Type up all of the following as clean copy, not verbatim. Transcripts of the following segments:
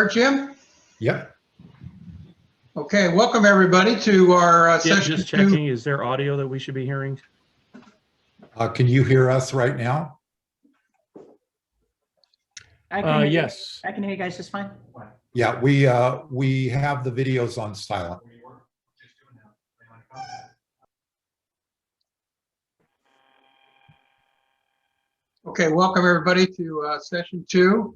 start, Jim? Yep. Okay, welcome everybody to our session just checking, is there audio that we should be hearing? Can you hear us right now? I can hear Yes. You. I can hear you guys just fine. Yeah, we have the videos on silent. Okay, welcome everybody to session 2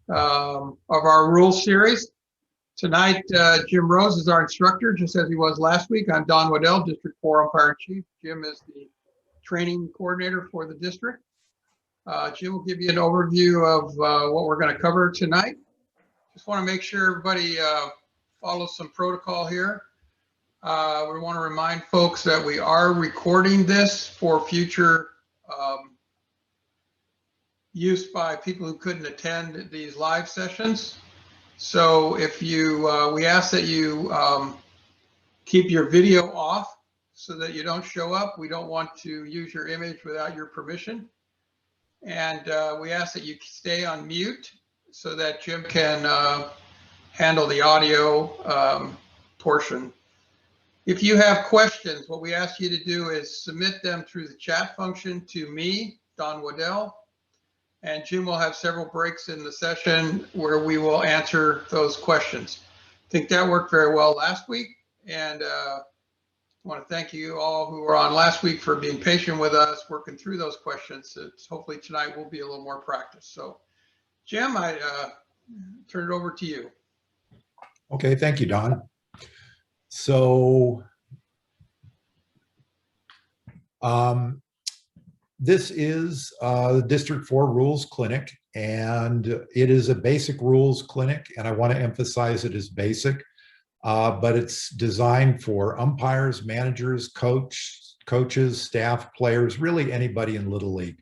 of our rules series. Tonight, Jim Rose is our instructor, just as he was last week. I'm Don Waddell, District 4 Umpire-in-Chief. Jim is the training coordinator for the district. Jim will give you an overview of what we're going to cover tonight. Just want to make sure everybody follows some protocol here. We want to remind folks that we are recording this for future use by people who couldn't attend these live sessions. So if you, we ask that you keep your video off so that you don't show up. We don't want to use your image without your permission. And we ask that you stay on mute so that Jim can handle the audio portion. If you have questions, what we ask you to do is submit them through the chat function to me, Don Waddell, and Jim will have several breaks in the session where we will answer those questions. I think that worked very well last week, and I want to thank you all who were on last week for being patient with us, working through those questions. Hopefully tonight will be a little more practice. So Jim, I turn it over to you. Okay, thank you, Don. So this is the District 4 Rules Clinic, and it is a basic rules clinic, and I want to emphasize it is basic, but it's designed for umpires, managers, coaches, staff, players, really anybody in Little League.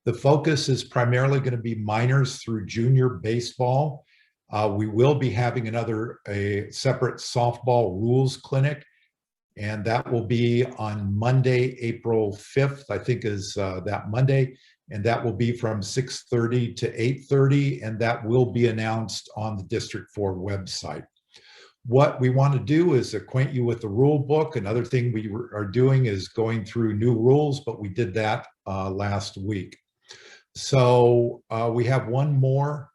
The focus is primarily going to be minors through junior baseball. We will be having a separate softball rules clinic, and that will be on Monday, April 5th, I think is that Monday, and that will be from 6:30 to 8:30, and that will be announced on the District 4 website. What we want to do is acquaint you with the rule book. Another thing we are doing is going through new rules, but we did that last week. So we have one more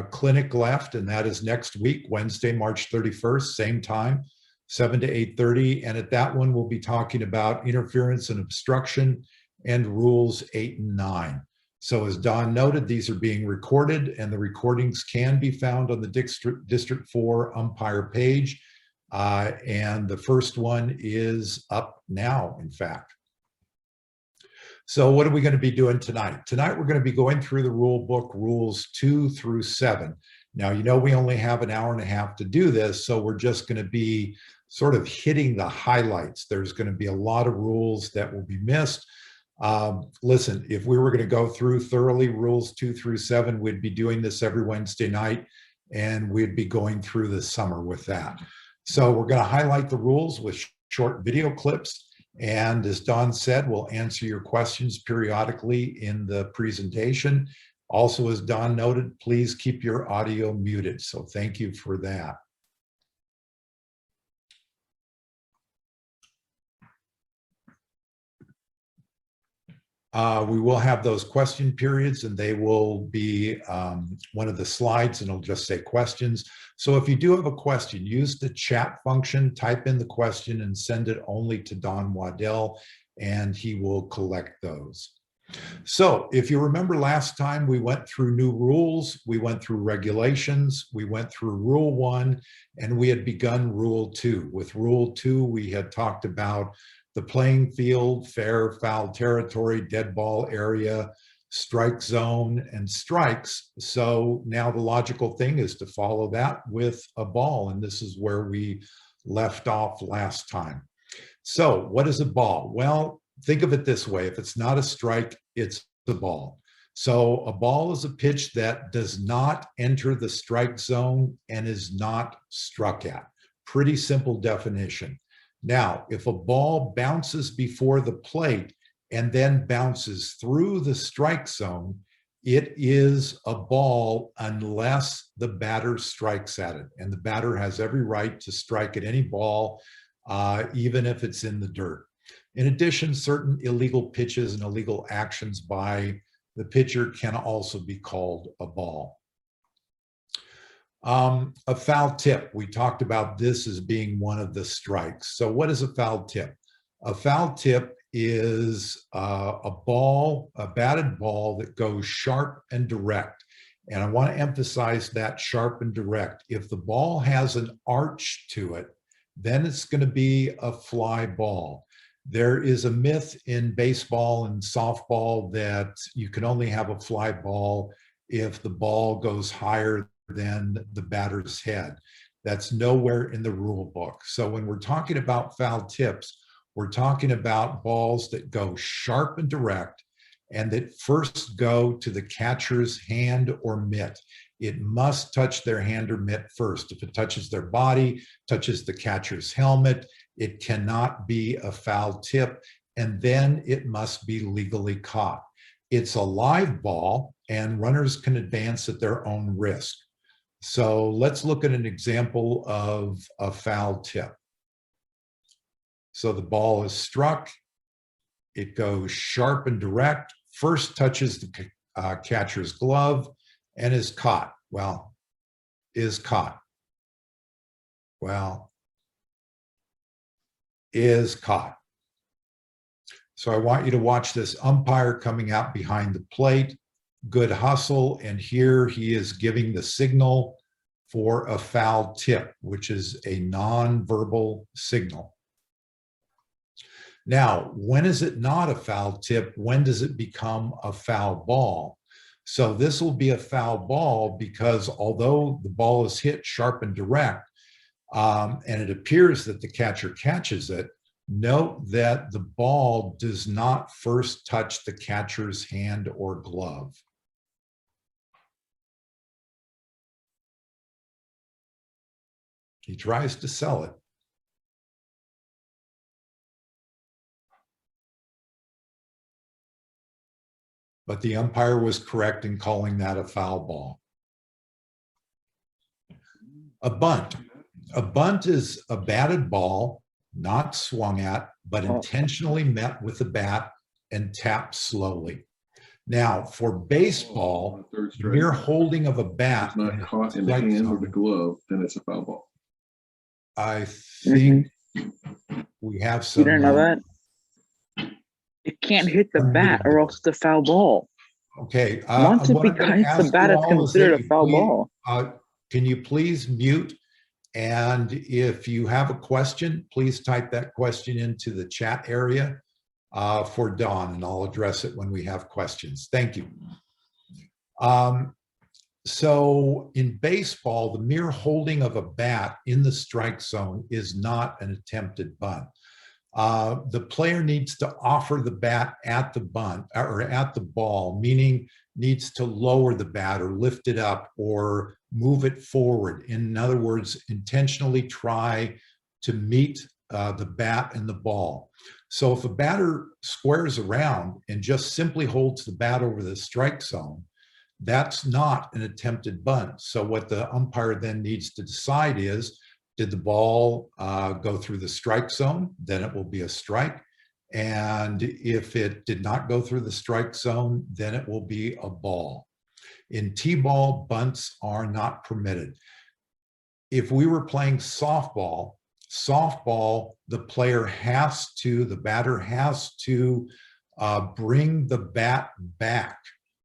clinic left, and that is next week, Wednesday, March 31st, same time, 7 to 8:30. And at that one, we'll be talking about interference and obstruction and rules 8 and 9. So as Don noted, these are being recorded, and the recordings can be found on the District 4 umpire page. And the first one is up now, in fact. So what are we going to be doing tonight? Tonight, we're going to be going through the rule book, rules 2 through 7. Now, you know, we only have an hour and a half to do this, so we're just going to be sort of hitting the highlights. There's going to be a lot of rules that will be missed. Listen, if we were going to go through thoroughly rules 2 through 7, we'd be doing this every Wednesday night, and we'd be going through the summer with that. So we're going to highlight the rules with short video clips. And as Don said, we'll answer your questions periodically in the presentation. Also, as Don noted, please keep your audio muted. So thank you for that. We will have those question periods, and they will be one of the slides, and it'll just say questions. So if you do have a question, use the chat function, type in the question, and send it only to Don Waddell, and he will collect those. So if you remember last time, we went through new rules, we went through regulations, we went through Rule 1, and we had begun Rule 2. With Rule 2, we had talked about the playing field, fair, foul territory, dead ball area, strike zone, and strikes. So now the logical thing is to follow that with a ball, and this is where we left off last time. So what is a ball? Well, think of it this way. If it's not a strike, it's a ball. So a ball is a pitch that does not enter the strike zone and is not struck at. Pretty simple definition. Now, if a ball bounces before the plate and then bounces through the strike zone, It is a ball unless the batter strikes at it. And the batter has every right to strike at any ball, even if it's in the dirt. In addition, certain illegal pitches and illegal actions by the pitcher can also be called a ball. A foul tip. We talked about this as being one of the strikes. So what is a foul tip? A foul tip is a ball, a batted ball that goes sharp and direct. And I want to emphasize that sharp and direct. If the ball has an arch to it, then it's going to be a fly ball. There is a myth in baseball and softball that you can only have a fly ball if the ball goes higher than the batter's head. That's nowhere in the rule book. So when we're talking about foul tips, we're talking about balls that go sharp and direct and that first go to the catcher's hand or mitt. It must touch their hand or mitt first. If it touches their body, touches the catcher's helmet, it cannot be a foul tip, and then it must be legally caught. It's a live ball, and runners can advance at their own risk. So let's look at an example of a foul tip. So the ball is struck, it goes sharp and direct, first touches the catcher's glove and is caught. Well, is caught. Well, is caught. So I want you to watch this umpire coming out behind the plate. Good hustle. And here he is giving the signal for a foul tip, which is a non-verbal signal. Now, when is it not a foul tip? When does it become a foul ball? So this will be a foul ball because although the ball is hit sharp and direct, and it appears that the catcher catches it, note that the ball does not first touch the catcher's hand or glove. He tries to sell it. But the umpire was correct in calling that a foul ball. A bunt. A bunt is a batted ball, not swung at, but intentionally met with the bat and tapped slowly. Now, for baseball, the mere holding of a bat it's not caught in the hand or the glove, then it's a foul ball. I think we have some. You didn't know that? It can't hit the bat or else it's a foul ball. Okay. Once it becomes the bat, it's considered a foul ball. Can you please mute? And if you have a question, please type that question into the chat area for Dawn, and I'll address it when we have questions. Thank you. So in baseball, the mere holding of a bat in the strike zone is not an attempted bunt. The player needs to offer the bat at the bunt or at the ball, meaning needs to lower the bat or lift it up or move it forward. In other words, intentionally try to meet the bat and the ball. So if a batter squares around and just simply holds the bat over the strike zone, that's not an attempted bunt. So what the umpire then needs to decide is, did the ball go through the strike zone? Then it will be a strike. And if it did not go through the strike zone, then it will be a ball. In T-ball, bunts are not permitted. If we were playing softball, the batter has to bring the bat back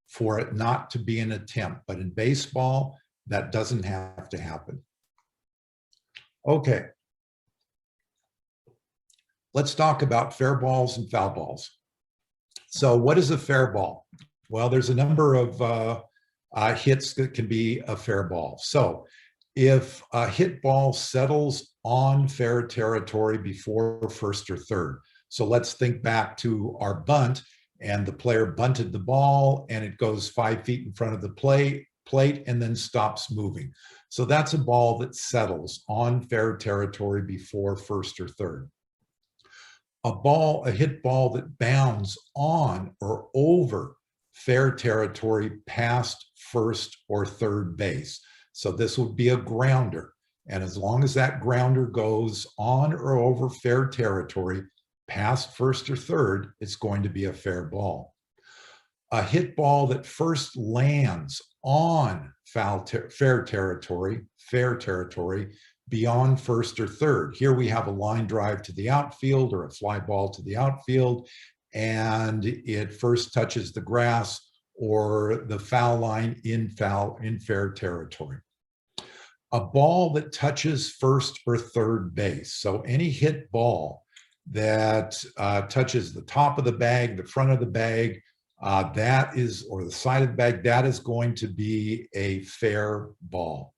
for it not to be an attempt. But in baseball, that doesn't have to happen. Okay. Let's talk about fair balls and foul balls. So what is a fair ball? Well, there's a number of hits that can be a fair ball. So if a hit ball settles on fair territory before first or third. So let's think back to our bunt, and the player bunted the ball and it goes 5 feet in front of the plate and then stops moving. So that's a ball that settles on fair territory before first or third. A hit ball that bounds on or over fair territory past first or third base. So this would be a grounder. And as long as that grounder goes on or over fair territory past first or third, it's going to be a fair ball. A hit ball that first lands on fair territory beyond first or third. Here we have a line drive to the outfield or a fly ball to the outfield, and it first touches the grass or the foul line in fair territory. A ball that touches first or third base. So any hit ball that touches the top of the bag, the front of the bag, that is, or the side of the bag, that is going to be a fair ball.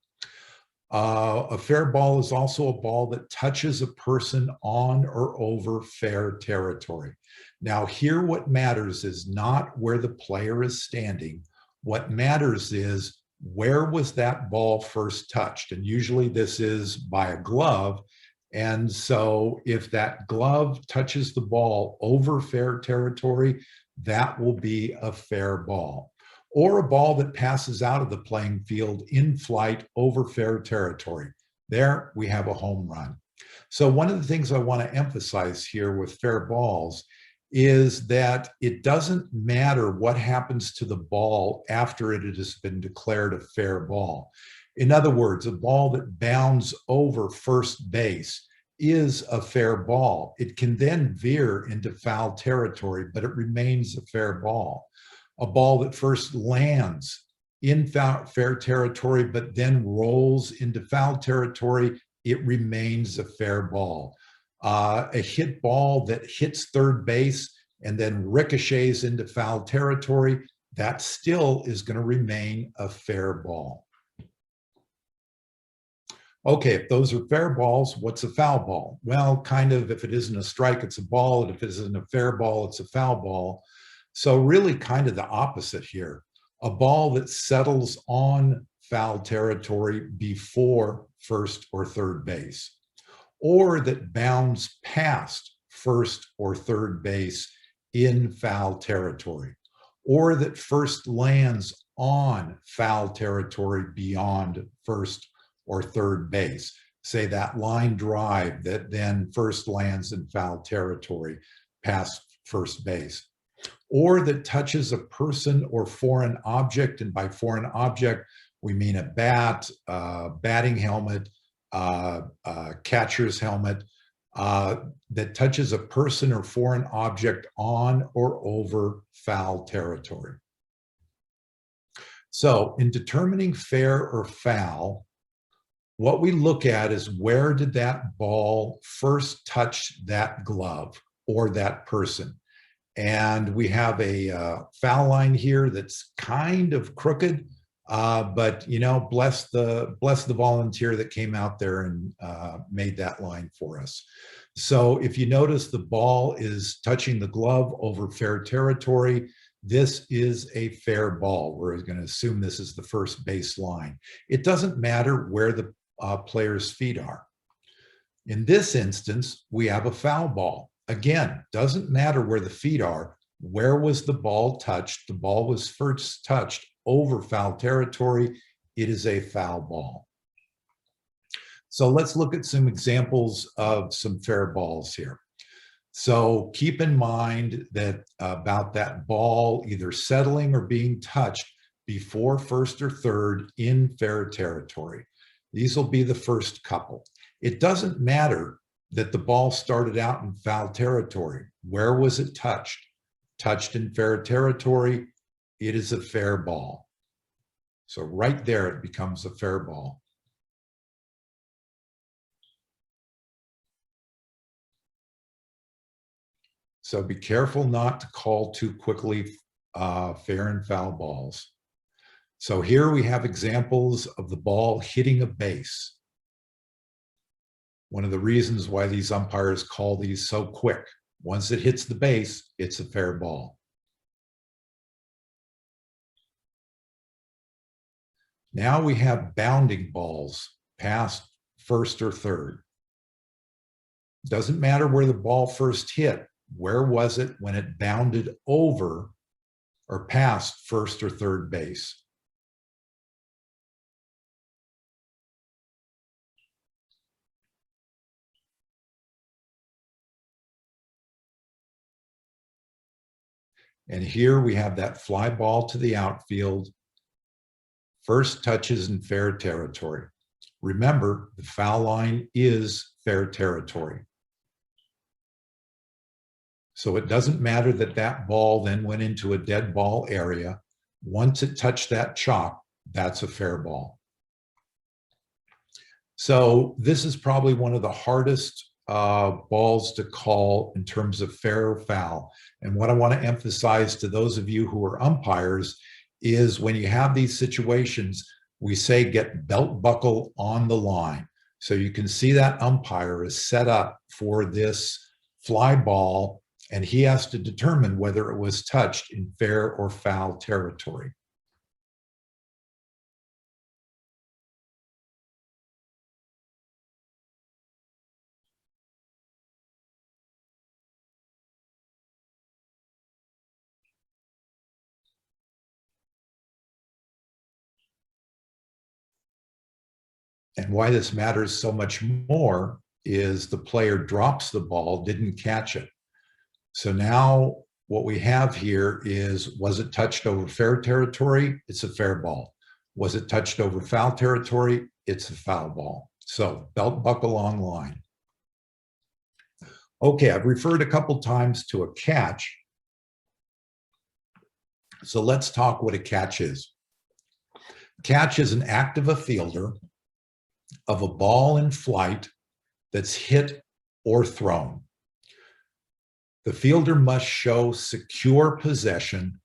A fair ball is also a ball that touches a person on or over fair territory. Now here what matters is not where the player is standing. What matters is where was that ball first touched? And usually this is by a glove. And so if that glove touches the ball over fair territory, that will be a fair ball. Or a ball that passes out of the playing field in flight over fair territory. There we have a home run. So one of the things I want to emphasize here with fair balls is that it doesn't matter what happens to the ball after it has been declared a fair ball. In other words, a ball that bounds over first base is a fair ball. It can then veer into foul territory, but it remains a fair ball. A ball that first lands in fair territory, but then rolls into foul territory, it remains a fair ball. A hit ball that hits third base and then ricochets into foul territory, that still is going to remain a fair ball. Okay, if those are fair balls, what's a foul ball? Well, kind of, if it isn't a strike, it's a ball, and if it isn't a fair ball, it's a foul ball. So really kind of the opposite here. A ball that settles on foul territory before first or third base, or that bounds past first or third base in foul territory, or that first lands on foul territory beyond first or third base. Say that line drive that then first lands in foul territory past first base. Or that touches a person or foreign object, and by foreign object, we mean a bat, batting helmet, catcher's helmet, that touches a person or foreign object on or over foul territory. So in determining fair or foul, what we look at is where did that ball first touch that glove or that person? And we have a foul line here that's kind of crooked, but you know, bless the volunteer that came out there and made that line for us. So if you notice, the ball is touching the glove over fair territory. This is a fair ball. We're going to assume this is the first base line. It doesn't matter where the player's feet are. In this instance, we have a foul ball. Again, doesn't matter where the feet are. Where was the ball touched? The ball was first touched over foul territory. It is a foul ball. So let's look at some examples of some fair balls here. So keep in mind that about that ball either settling or being touched before first or third in fair territory. These will be the first couple. It doesn't matter that the ball started out in foul territory. Where was it touched? Touched in fair territory, it is a fair ball. So right there, it becomes a fair ball. So be careful not to call too quickly fair and foul balls. So here we have examples of the ball hitting a base. One of the reasons why these umpires call these so quick. Once it hits the base, it's a fair ball. Now we have bounding balls past first or third. Doesn't matter where the ball first hit. Where was it when it bounded over or past first or third base. And here we have that fly ball to the outfield. First touches in fair territory. Remember, the foul line is fair territory. So it doesn't matter that that ball then went into a dead ball area. Once it touched that chalk, that's a fair ball. So this is probably one of the hardest balls to call in terms of fair or foul. And what I want to emphasize to those of you who are umpires is when you have these situations, we say get belt buckle on the line. So you can see that umpire is set up for this fly ball, and he has to determine whether it was touched in fair or foul territory. And why this matters so much more is the player drops the ball, didn't catch it. So now what we have here is, was it touched over fair territory? It's a fair ball. Was it touched over foul territory? It's a foul ball. So belt buckle on line. Okay, I've referred a couple times to a catch. So let's talk what a catch is. Catch is an act of a fielder of a ball in flight that's hit or thrown. The fielder must show secure possession,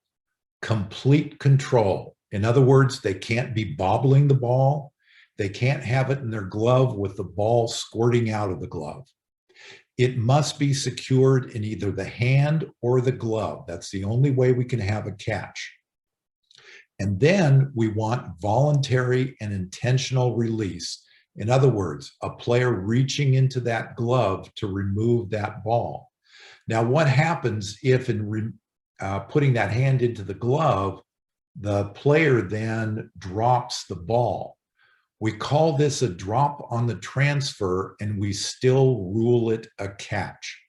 complete control. In other words, they can't be bobbling the ball. They can't have it in their glove with the ball squirting out of the glove. It must be secured in either the hand or the glove. That's the only way we can have a catch. And then we want voluntary and intentional release. In other words, a player reaching into that glove to remove that ball. Now, what happens if in putting that hand into the glove, the player then drops the ball? We call this a drop on the transfer, and we still rule it a catch.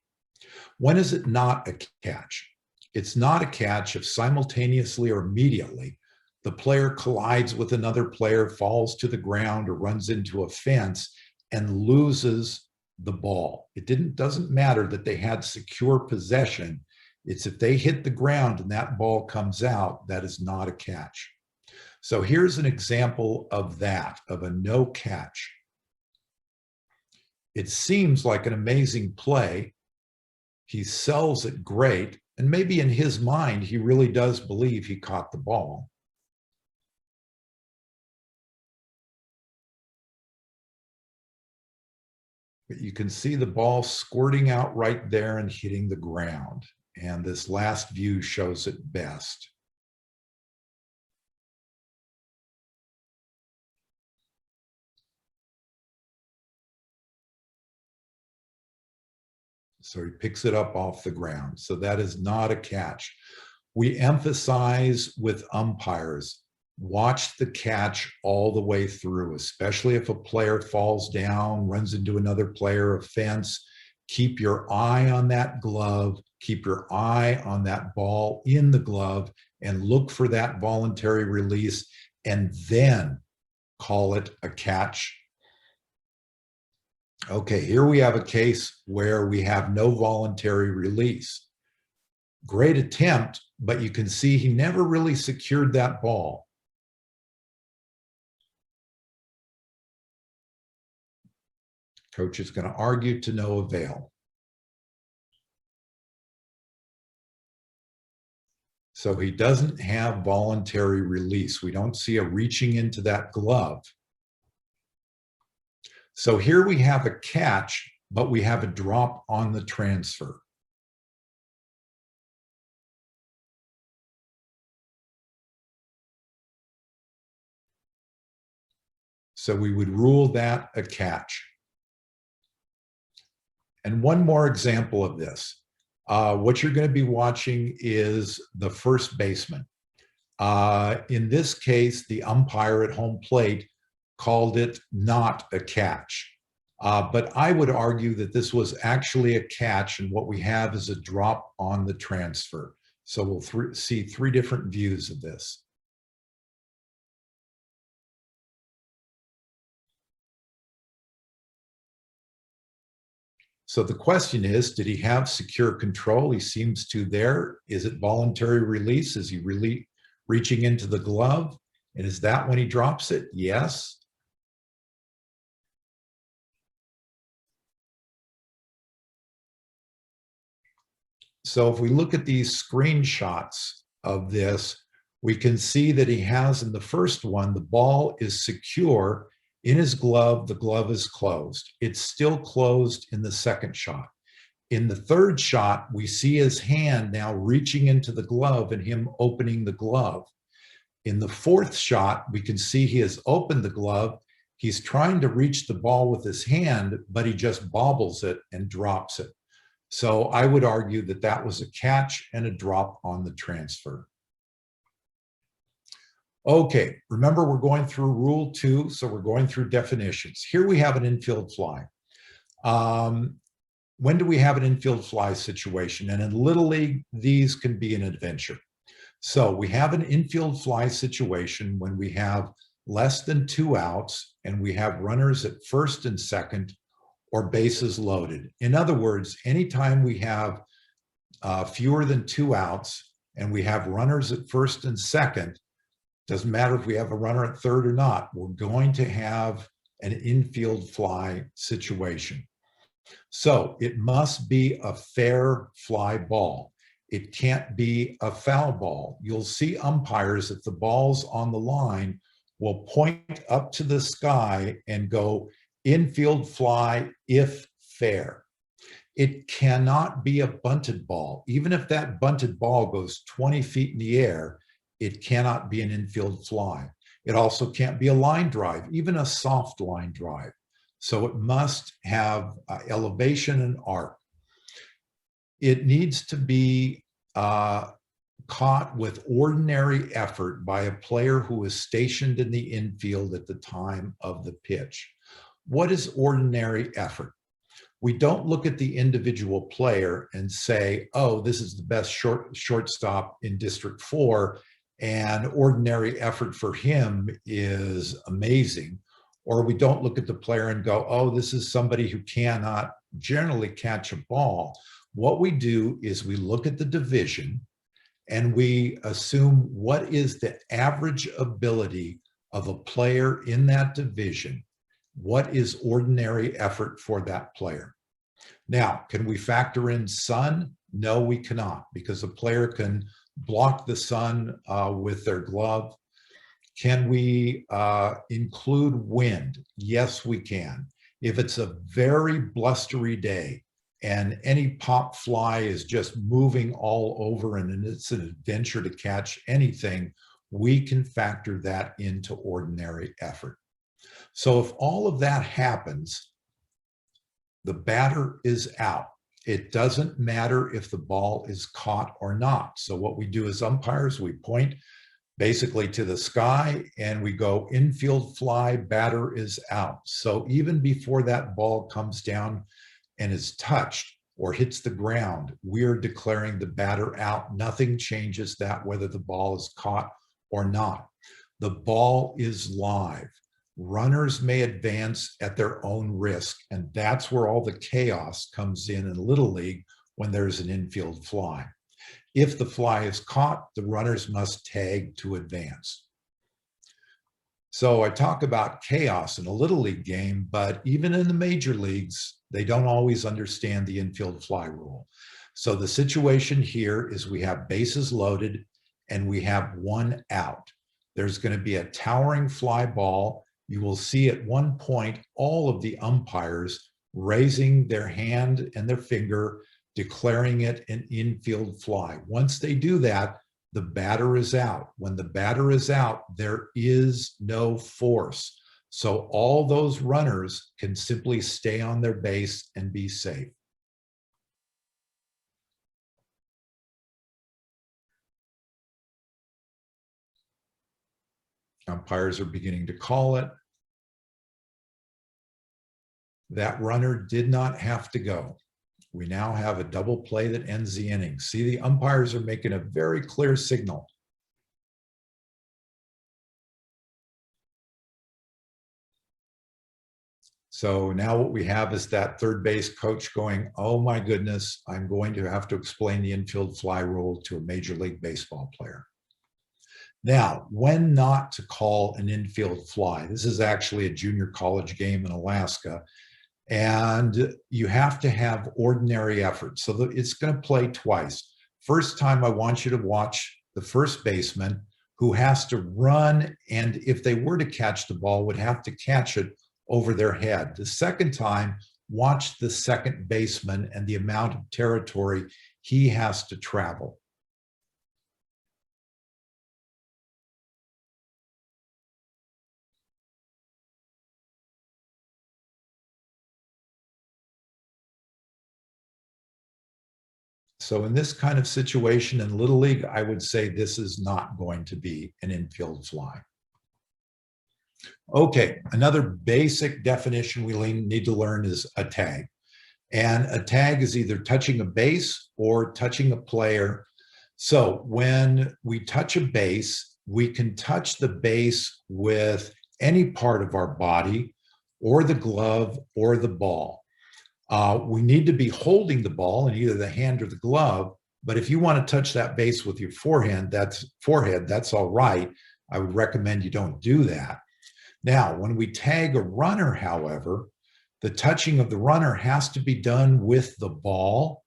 When is it not a catch? It's not a catch if simultaneously or immediately the player collides with another player, falls to the ground, or runs into a fence and loses the ball. It doesn't matter that they had secure possession. It's if they hit the ground and that ball comes out, that is not a catch. So here's an example of that, of a no catch. It seems like an amazing play. He sells it great, and maybe in his mind, he really does believe he caught the ball. But you can see the ball squirting out right there and hitting the ground. And this last view shows it best. So he picks it up off the ground. So that is not a catch. We emphasize with umpires, watch the catch all the way through, especially if a player falls down, runs into another player, a fence. Keep your eye on that glove, keep your eye on that ball in the glove, and look for that voluntary release, and then call it a catch. Okay, here we have a case where we have no voluntary release. Great attempt, but you can see he never really secured that ball. Coach is going to argue to no avail. So he doesn't have voluntary release. We don't see a reaching into that glove. So here we have a catch, but we have a drop on the transfer. So we would rule that a catch. And one more example of this. What you're going to be watching is the first baseman. In this case, the umpire at home plate called it not a catch. But I would argue that this was actually a catch, and what we have is a drop on the transfer. So we'll see three different views of this. So the question is, did he have secure control? He seems to there. Is it voluntary release? Is he really reaching into the glove? And is that when he drops it? Yes. So if we look at these screenshots of this, we can see that he has in the first one, the ball is secure in his glove, the glove is closed. It's still closed in the second shot. In the third shot, we see his hand now reaching into the glove and him opening the glove. In the fourth shot, we can see he has opened the glove. He's trying to reach the ball with his hand, but he just bobbles it and drops it. So I would argue that that was a catch and a drop on the transfer. Okay, remember we're going through rule 2, so we're going through definitions. Here we have an infield fly. When do we have an infield fly situation? And in Little League, these can be an adventure. So we have an infield fly situation when we have less than 2 outs and we have runners at first and second or bases loaded. In other words, anytime we have fewer than 2 outs and we have runners at first and second, doesn't matter if we have a runner at third or not, we're going to have an infield fly situation. So it must be a fair fly ball. It can't be a foul ball. You'll see umpires, if the ball's on the line, will point up to the sky and go infield fly if fair. It cannot be a bunted ball. Even if that bunted ball goes 20 feet in the air, it cannot be an infield fly. It also can't be a line drive, even a soft line drive. So it must have elevation and arc. It needs to be caught with ordinary effort by a player who is stationed in the infield at the time of the pitch. What is ordinary effort? We don't look at the individual player and say, oh, this is the best shortstop in District 4, and ordinary effort for him is amazing. Or we don't look at the player and go, oh, this is somebody who cannot generally catch a ball. What we do is we look at the division and we assume what is the average ability of a player in that division. What is ordinary effort for that player? Now, can we factor in sun? No, we cannot, because a player can block the sun with their glove. Can we include wind? Yes, we can. If it's a very blustery day and any pop fly is just moving all over and it's an adventure to catch anything, we can factor that into ordinary effort. So if all of that happens, the batter is out. It doesn't matter if the ball is caught or not. So what we do as umpires, we point basically to the sky and we go infield fly, batter is out. So even before that ball comes down and is touched or hits the ground, we're declaring the batter out. Nothing changes that whether the ball is caught or not. The ball is live. Runners may advance at their own risk, and that's where all the chaos comes in Little League when there's an infield fly. If the fly is caught, the runners must tag to advance. So I talk about chaos in a Little League game, but even in the major leagues, they don't always understand the infield fly rule. So the situation here is we have bases loaded and we have 1 out. There's going to be a towering fly ball. You will see at one point all of the umpires raising their hand and their finger, declaring it an infield fly. Once they do that, the batter is out. When the batter is out, there is no force. So all those runners can simply stay on their base and be safe. Umpires are beginning to call it. That runner did not have to go. We now have a double play that ends the inning. See, the umpires are making a very clear signal. So now what we have is that third base coach going, oh my goodness, I'm going to have to explain the infield fly rule to a Major League Baseball player. Now, when not to call an infield fly. This is actually a junior college game in Alaska. And you have to have ordinary effort. So it's going to play twice. First time, I want you to watch the first baseman who has to run, and if they were to catch the ball, would have to catch it over their head. The second time, watch the second baseman and the amount of territory he has to travel. So in this kind of situation in Little League, I would say this is not going to be an infield fly. Okay, another basic definition we need to learn is a tag. And a tag is either touching a base or touching a player. So when we touch a base, we can touch the base with any part of our body or the glove or the ball. We need to be holding the ball in either the hand or the glove, but if you want to touch that base with your forehead, that's all right. I would recommend you don't do that. Now, when we tag a runner, however, the touching of the runner has to be done with the ball,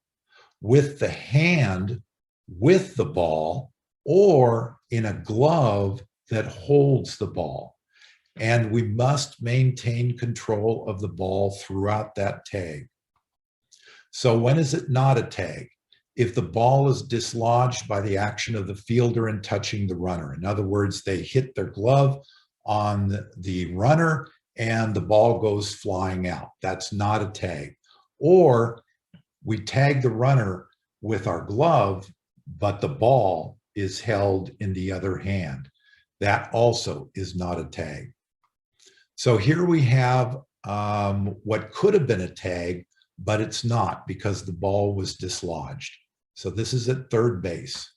with the hand, with the ball, or in a glove that holds the ball. And we must maintain control of the ball throughout that tag. So when is it not a tag? If the ball is dislodged by the action of the fielder in touching the runner. In other words, they hit their glove on the runner and the ball goes flying out. That's not a tag. Or we tag the runner with our glove, but the ball is held in the other hand. That also is not a tag. So here we have what could have been a tag, but it's not because the ball was dislodged. So this is at third base.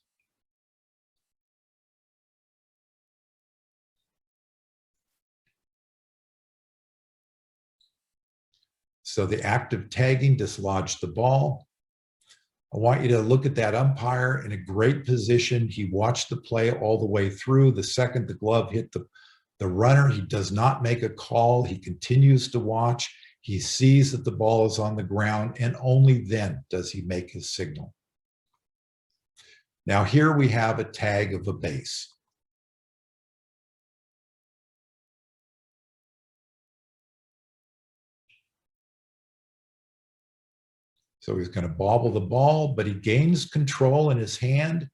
So the act of tagging dislodged the ball. I want you to look at that umpire in a great position. He watched the play all the way through. The second the glove hit the runner, he does not make a call. He continues to watch. He sees that the ball is on the ground, and only then does he make his signal. Now here we have a tag of a base. So he's going to bobble the ball, but he gains control in his hand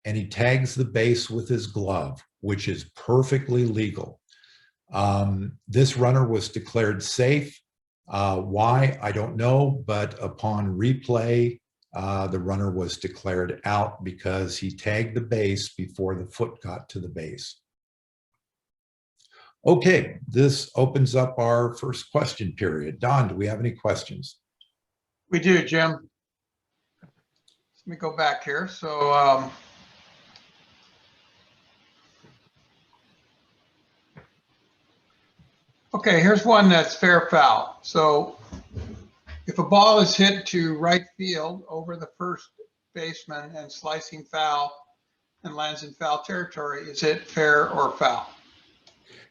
and he tags the base with his glove, which is perfectly legal. This runner was declared safe. Why? I don't know, but upon replay, the runner was declared out because he tagged the base before the foot got to the base. Okay, this opens up our first question period. Don, do we have any questions? We do, Jim. Let me go back here. So okay, here's one that's fair foul. So if a ball is hit to right field over the first baseman and slicing foul and lands in foul territory, is it fair or foul?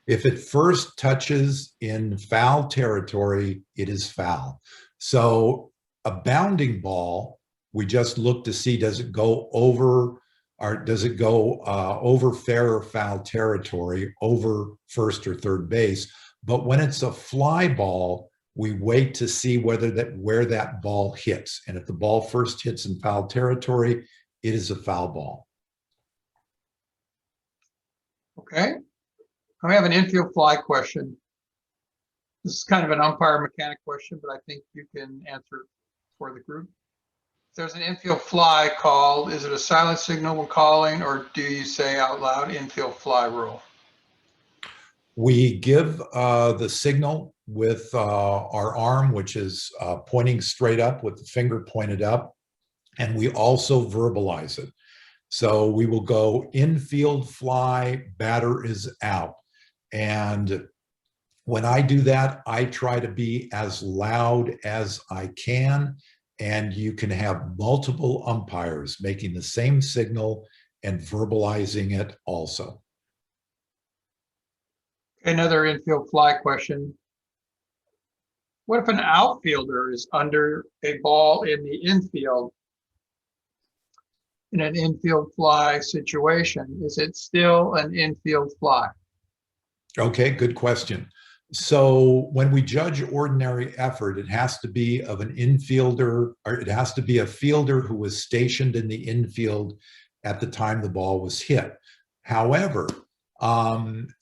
If it first touches in foul territory, it is foul. So a bounding ball, we just look to see, does it go over, or does it go over fair or foul territory, over first or third base? But when it's a fly ball, we wait to see where that ball hits. And if the ball first hits in foul territory, it is a foul ball. Okay. I have an infield fly question. This is kind of an umpire mechanic question, but I think you can answer it for the group. If there's an infield fly called, is it a silent signal when calling, or do you say out loud infield fly rule? We give the signal with our arm, which is pointing straight up with the finger pointed up, and we also verbalize it. So we will go infield fly, batter is out. And when I do that, I try to be as loud as I can, and you can have multiple umpires making the same signal and verbalizing it also. Another infield fly question. What if an outfielder is under a ball in the infield in an infield fly situation? Is it still an infield fly? Okay, good question. So when we judge ordinary effort, it has to be of an infielder, or it has to be a fielder who was stationed in the infield at the time the ball was hit. However,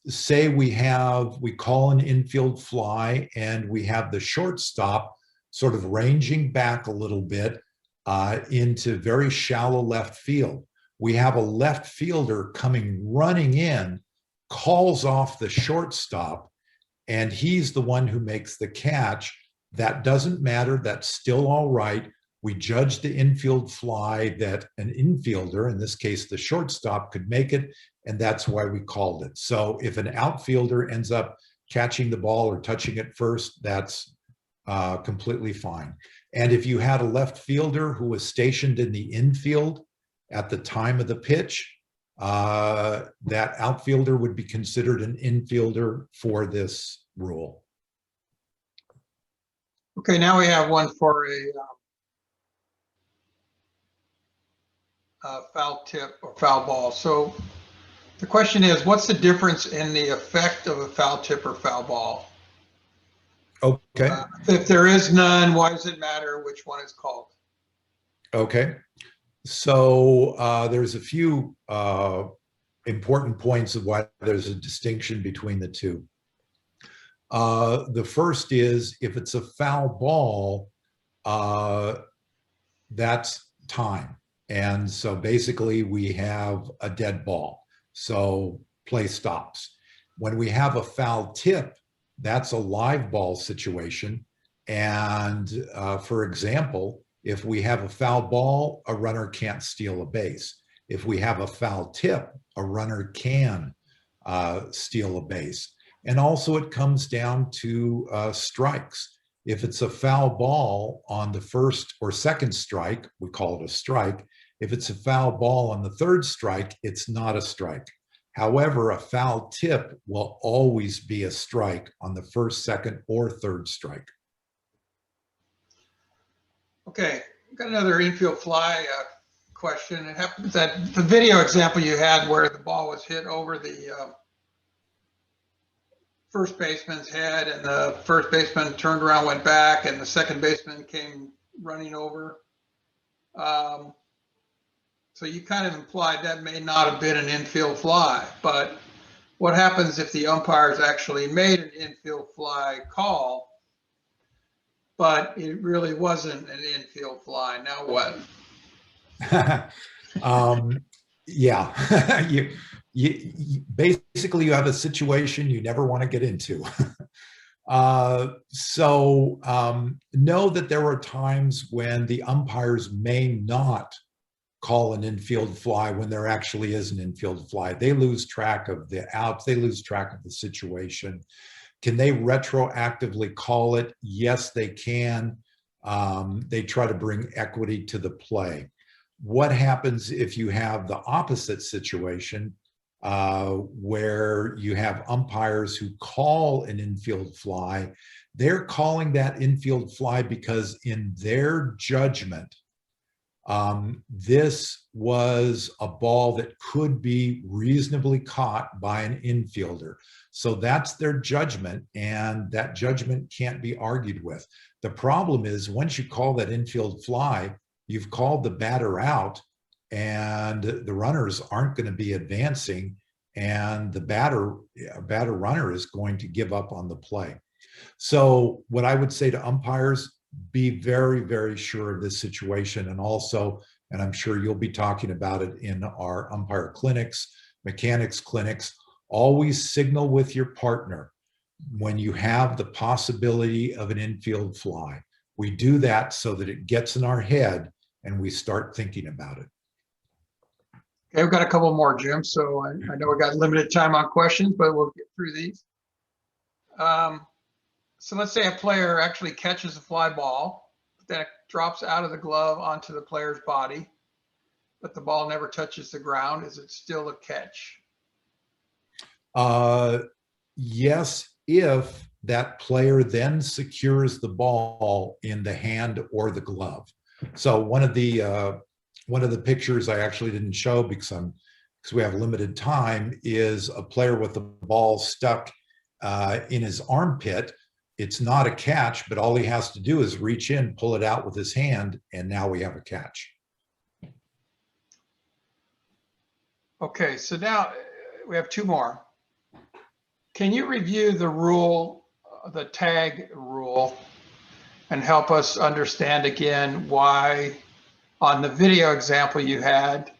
say we call an infield fly and we have the shortstop sort of ranging back a little bit into very shallow left field. We have a left fielder coming running in, calls off the shortstop, and he's the one who makes the catch. That doesn't matter. That's still all right. We judge the infield fly that an infielder, in this case the shortstop, could make it, and that's why we called it. So if an outfielder ends up catching the ball or touching it first, that's completely fine. And if you had a left fielder who was stationed in the infield at the time of the pitch, that outfielder would be considered an infielder for this rule. Okay, now we have one for a foul tip or foul ball. So the question is, what's the difference in the effect of a foul tip or foul ball? Okay. If there is none, why does it matter which one is called? Okay. So there's a few important points of why there's a distinction between the two. The first is if it's a foul ball, that's time. And so basically we have a dead ball. So play stops. When we have a foul tip, that's a live ball situation. And for example, if we have a foul ball, a runner can't steal a base. If we have a foul tip, a runner can steal a base. And also it comes down to strikes. If it's a foul ball on the first or second strike, we call it a strike. If it's a foul ball on the third strike, it's not a strike. However, a foul tip will always be a strike on the first, second, or third strike. Okay, got another infield fly question. It happens that the video example you had where the ball was hit over the first baseman's head and the first baseman turned around, went back, and the second baseman came running over. So you kind of implied that may not have been an infield fly, but what happens if the umpires actually made an infield fly call, but it really wasn't an infield fly? Now what? Yeah, you basically you have a situation you never want to get into. So know that there are times when the umpires may not call an infield fly when there actually is an infield fly. They lose track of the outs. They lose track of the situation. Can they retroactively call it? Yes, they can. They try to bring equity to the play. What happens if you have the opposite situation where you have umpires who call an infield fly? They're calling that infield fly because in their judgment, this was a ball that could be reasonably caught by an infielder. So that's their judgment, and that judgment can't be argued with. The problem is once you call that infield fly, you've called the batter out, and the runners aren't going to be advancing, and the batter runner is going to give up on the play. So what I would say to umpires, be very, very sure of this situation. And also, and I'm sure you'll be talking about it in our umpire clinics, mechanics clinics, Always signal with your partner when you have the possibility of an infield fly. We do that so that it gets in our head and we start thinking about it. Okay, we've got a couple more, Jim. So I know we got limited time on questions, but we'll get through these. So let's say a player actually catches a fly ball, then it drops out of the glove onto the player's body, but the ball never touches the ground. Is it still a catch? Yes, if that player then secures the ball in the hand or the glove. So one of the pictures I actually didn't show because we have limited time is a player with the ball stuck in his armpit. It's not a catch, but all he has to do is reach in, pull it out with his hand, and now we have a catch. Okay, so now we have two more. Can you review the rule, the tag rule, and help us understand again why on the video example you had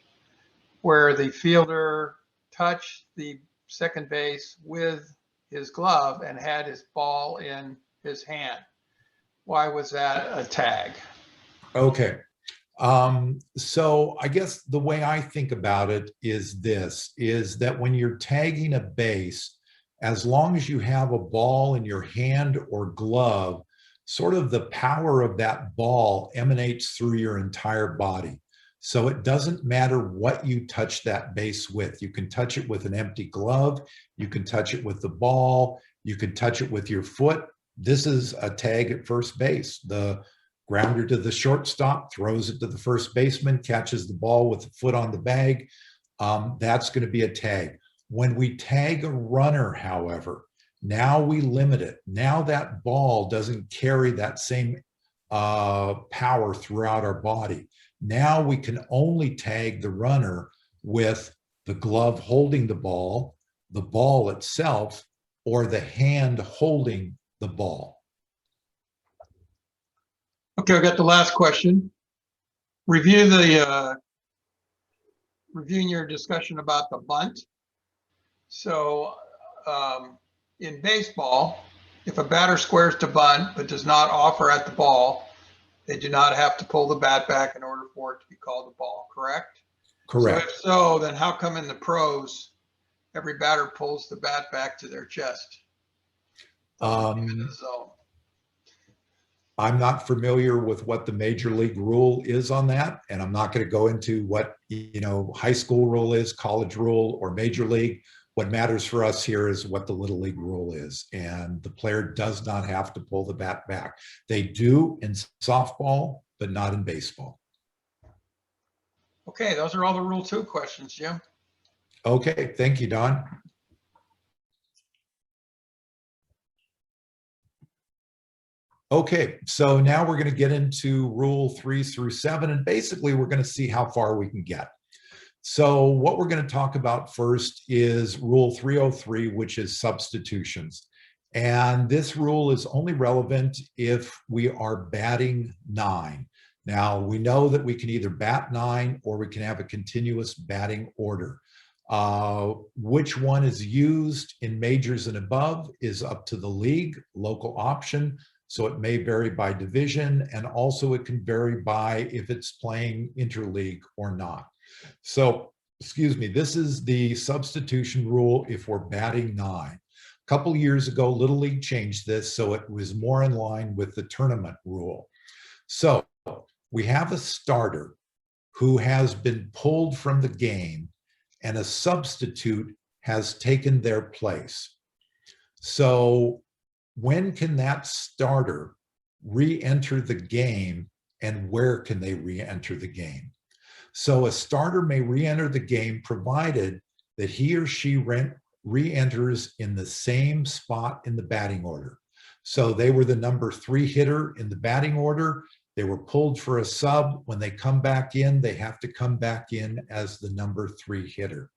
where the fielder touched the second base with his glove and had his ball in his hand? Why was that a tag? Okay. So I guess the way I think about it is this, is that when you're tagging a base, as long as you have a ball in your hand or glove, sort of the power of that ball emanates through your entire body. So it doesn't matter what you touch that base with. You can touch it with an empty glove. You can touch it with the ball. You can touch it with your foot. This is a tag at first base. The grounder to the shortstop throws it to the first baseman, catches the ball with the foot on the bag. That's going to be a tag. When we tag a runner, however, now we limit it. Now that ball doesn't carry that same power throughout our body. Now we can only tag the runner with the glove holding the ball itself, or the hand holding the ball. Okay, I've got the last question. Reviewing your discussion about the bunt. So in baseball, if a batter squares to bunt but does not offer at the ball, they do not have to pull the bat back in order for it to be called a ball, correct? Correct. So if so, then how come in the pros, every batter pulls the bat back to their chest? In the zone. I'm not familiar with what the major league rule is on that, and I'm not going to go into what high school rule is, college rule, or major league. What matters for us here is what the little league rule is, and the player does not have to pull the bat back. They do in softball, but not in baseball. Okay, those are all the Rule 2 questions, Jim. Okay, thank you, Don. Okay, so now we're going to get into Rule 3 through 7, and basically we're going to see how far we can get. So what we're going to talk about first is Rule 303, which is substitutions. And this rule is only relevant if we are batting 9. Now, we know that we can either bat 9 or we can have a continuous batting order. Which one is used in majors and above is up to the league, local option. So it may vary by division, and also it can vary by if it's playing interleague or not. So, excuse me, this is the substitution rule if we're batting 9. A couple years ago, Little League changed this so it was more in line with the tournament rule. So we have a starter who has been pulled from the game and a substitute has taken their place. So when can that starter re-enter the game, and where can they re-enter the game? So a starter may re-enter the game provided that he or she re-enters in the same spot in the batting order. So they were the number 3 hitter in the batting order. They were pulled for a sub. When they come back in, they have to come back in as the number 3 hitter.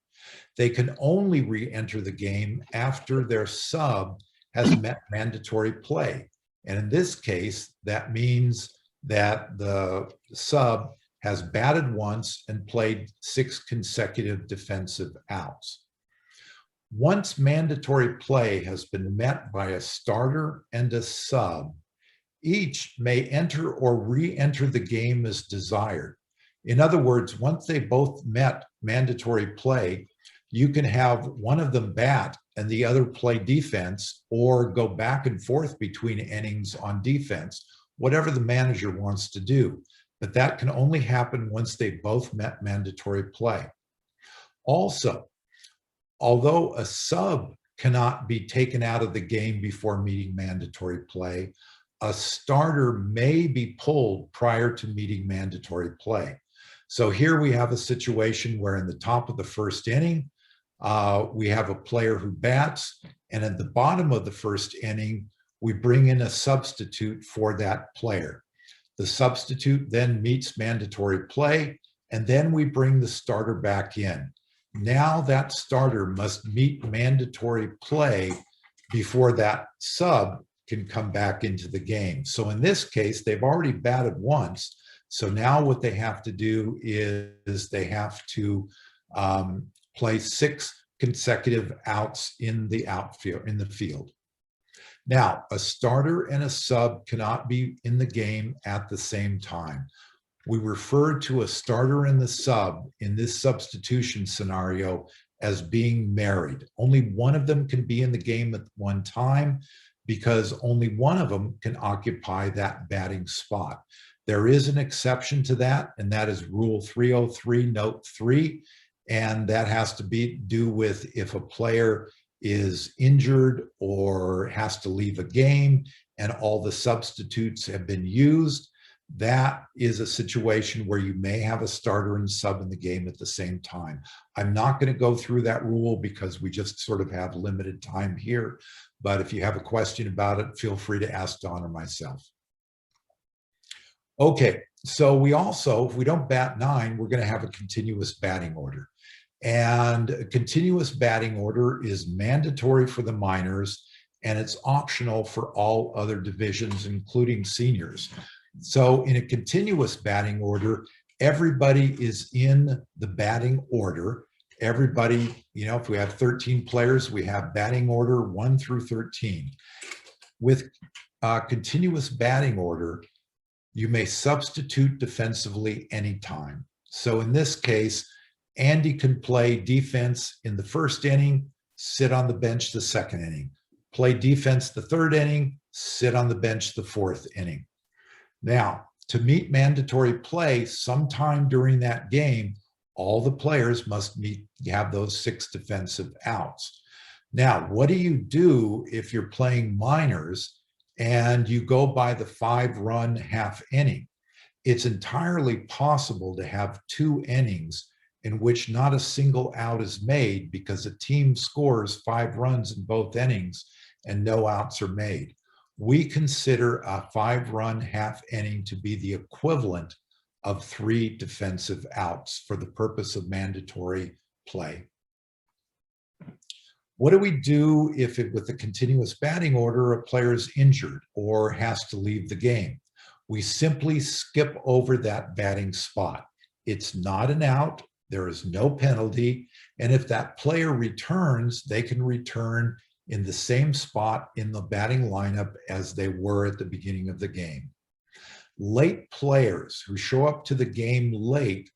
They can only re-enter the game after their sub has met mandatory play. And in this case, that means that the sub has batted once and played 6 consecutive defensive outs. Once mandatory play has been met by a starter and a sub, each may enter or re-enter the game as desired. In other words, once they both met mandatory play, you can have one of them bat and the other play defense, or go back and forth between innings on defense, whatever the manager wants to do. But that can only happen once they both met mandatory play. Also, although a sub cannot be taken out of the game before meeting mandatory play, a starter may be pulled prior to meeting mandatory play. So here we have a situation where in the top of the first inning, we have a player who bats, and at the bottom of the first inning, we bring in a substitute for that player. The substitute then meets mandatory play, and then we bring the starter back in. Now that starter must meet mandatory play before that sub can come back into the game. So in this case, they've already batted once. So now what they have to do is they have to play 6 consecutive outs in the outfield, in the field. Now, a starter and a sub cannot be in the game at the same time. We refer to a starter and the sub in this substitution scenario as being married. Only one of them can be in the game at one time because only one of them can occupy that batting spot. There is an exception to that, and that is Rule 303, Note 3, and that has to do with if a player is injured or has to leave a game and all the substitutes have been used. That is a situation where you may have a starter and sub in the game at the same time. I'm not going to go through that rule because we just sort of have limited time here. But if you have a question about it, feel free to ask Don or myself. Okay, so we also, if we don't bat 9, we're going to have a continuous batting order. And a continuous batting order is mandatory for the minors, and it's optional for all other divisions, including seniors. So in a continuous batting order, everybody is in the batting order. Everybody, you know, if we have 13 players, we have batting order 1 through 13. With continuous batting order, you may substitute defensively anytime. So in this case, Andy can play defense in the first inning, sit on the bench the second inning. Play defense the third inning, sit on the bench the fourth inning. Now, to meet mandatory play sometime during that game, all the players must have those 6 defensive outs. Now, what do you do if you're playing minors and you go by the 5-run half inning? It's entirely possible to have 2 innings in which not a single out is made because a team scores 5 runs in both innings and no outs are made. We consider a 5-run half inning to be the equivalent of 3 defensive outs for the purpose of mandatory play. What do we do if with a continuous batting order, a player is injured or has to leave the game? We simply skip over that batting spot. It's not an out. There is no penalty. And if that player returns, they can return in the same spot in the batting lineup as they were at the beginning of the game. Late players who show up to the game late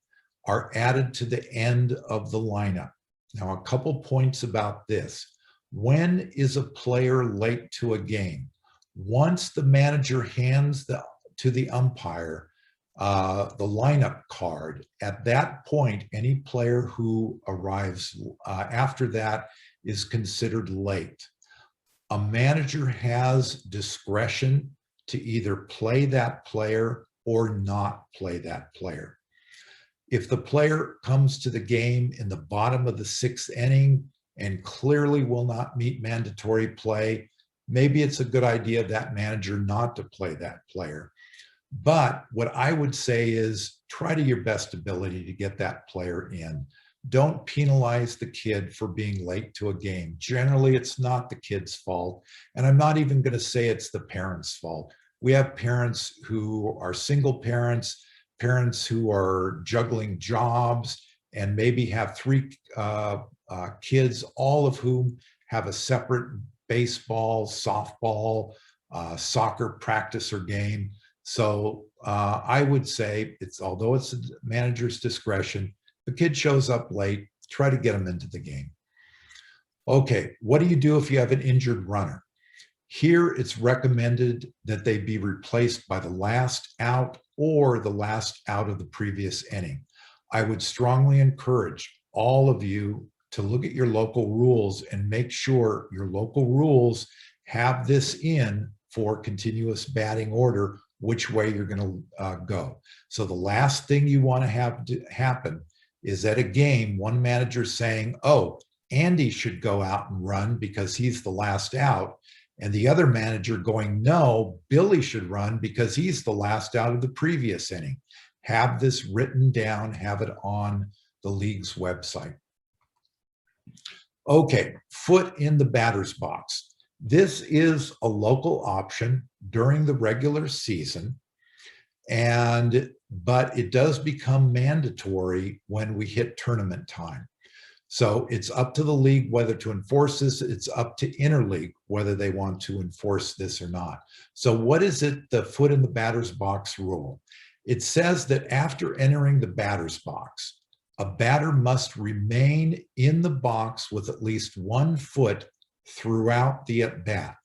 are added to the end of the lineup. Now, a couple points about this. When is a player late to a game? Once the manager hands to the umpire the lineup card, at that point, any player who arrives after that is considered late. A manager has discretion to either play that player or not play that player. If the player comes to the game in the bottom of the 6th inning and clearly will not meet mandatory play, maybe it's a good idea of that manager not to play that player. But what I would say is try to your best ability to get that player in. Don't penalize the kid for being late to a game. Generally, it's not the kid's fault. And I'm not even going to say it's the parents' fault. We have parents who are single parents, parents who are juggling jobs, and maybe have 3 kids, all of whom have a separate baseball, softball, soccer practice or game. So I would say although it's the manager's discretion, the kid shows up late, try to get them into the game. Okay, what do you do if you have an injured runner? Here it's recommended that they be replaced by the last out or the last out of the previous inning. I would strongly encourage all of you to look at your local rules and make sure your local rules have this in for continuous batting order, which way you're going to go. So the last thing you want to have to happen is at a game, one manager saying, oh, Andy should go out and run because he's the last out. And the other manager going, no, Billy should run because he's the last out of the previous inning. Have this written down, have it on the league's website. Okay, foot in the batter's box. This is a local option during the regular season, but it does become mandatory when we hit tournament time. So it's up to the league whether to enforce this. It's up to interleague whether they want to enforce this or not. So what is it, the foot in the batter's box rule? It says that after entering the batter's box, a batter must remain in the box with at least 1 foot throughout the at-bat.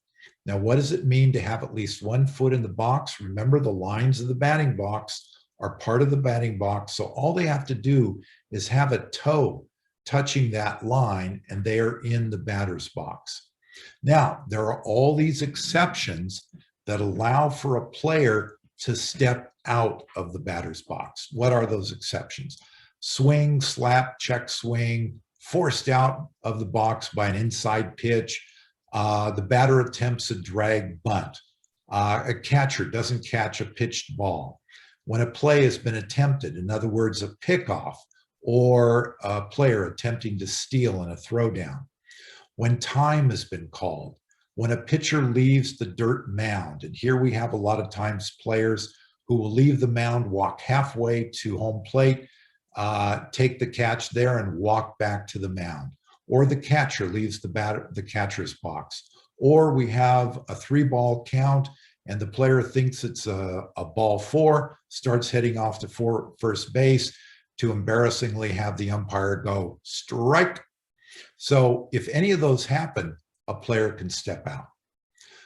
Now, what does it mean to have at least 1 foot in the box? Remember, the lines of the batting box are part of the batting box, so all they have to do is have a toe touching that line, and they are in the batter's box. Now, there are all these exceptions that allow for a player to step out of the batter's box. What are those exceptions? Swing, slap, check swing, forced out of the box by an inside pitch. The batter attempts a drag bunt. A catcher doesn't catch a pitched ball. When a play has been attempted, in other words, a pickoff, or a player attempting to steal in a throwdown. When time has been called, when a pitcher leaves the dirt mound, and here we have a lot of times players who will leave the mound, walk halfway to home plate, take the catch there and walk back to the mound. Or the catcher leaves the catcher's box. Or we have a 3-ball count and the player thinks it's a ball 4, starts heading off to first base, to embarrassingly have the umpire go strike. So if any of those happen, a player can step out.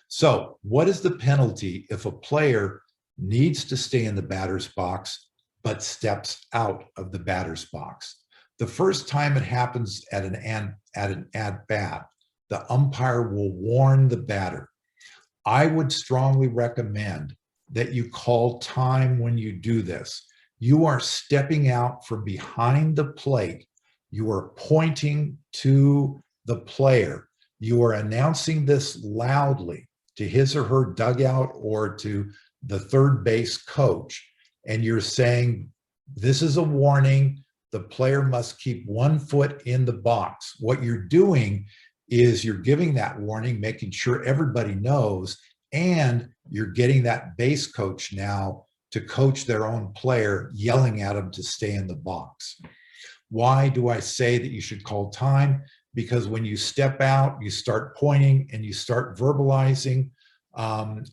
So what is the penalty if a player needs to stay in the batter's box but steps out of the batter's box? The first time it happens at an at-bat, the umpire will warn the batter. I would strongly recommend that you call time when you do this. You are stepping out from behind the plate. You are pointing to the player. You are announcing this loudly to his or her dugout or to the third base coach. And you're saying, this is a warning. The player must keep 1 foot in the box. What you're doing is you're giving that warning, making sure everybody knows, and you're getting that base coach now to coach their own player, yelling at them to stay in the box. Why do I say that you should call time? Because when you step out, you start pointing and you start verbalizing,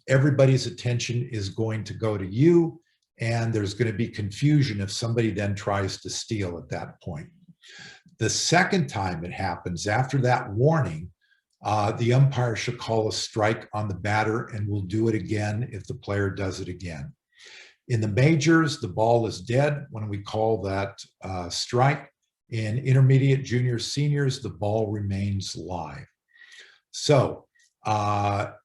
everybody's attention is going to go to you, and there's going to be confusion if somebody then tries to steal at that point. The second time it happens, after that warning, the umpire should call a strike on the batter and will do it again if the player does it again. In the majors, the ball is dead when we call that strike. In intermediate, juniors, seniors, the ball remains live. So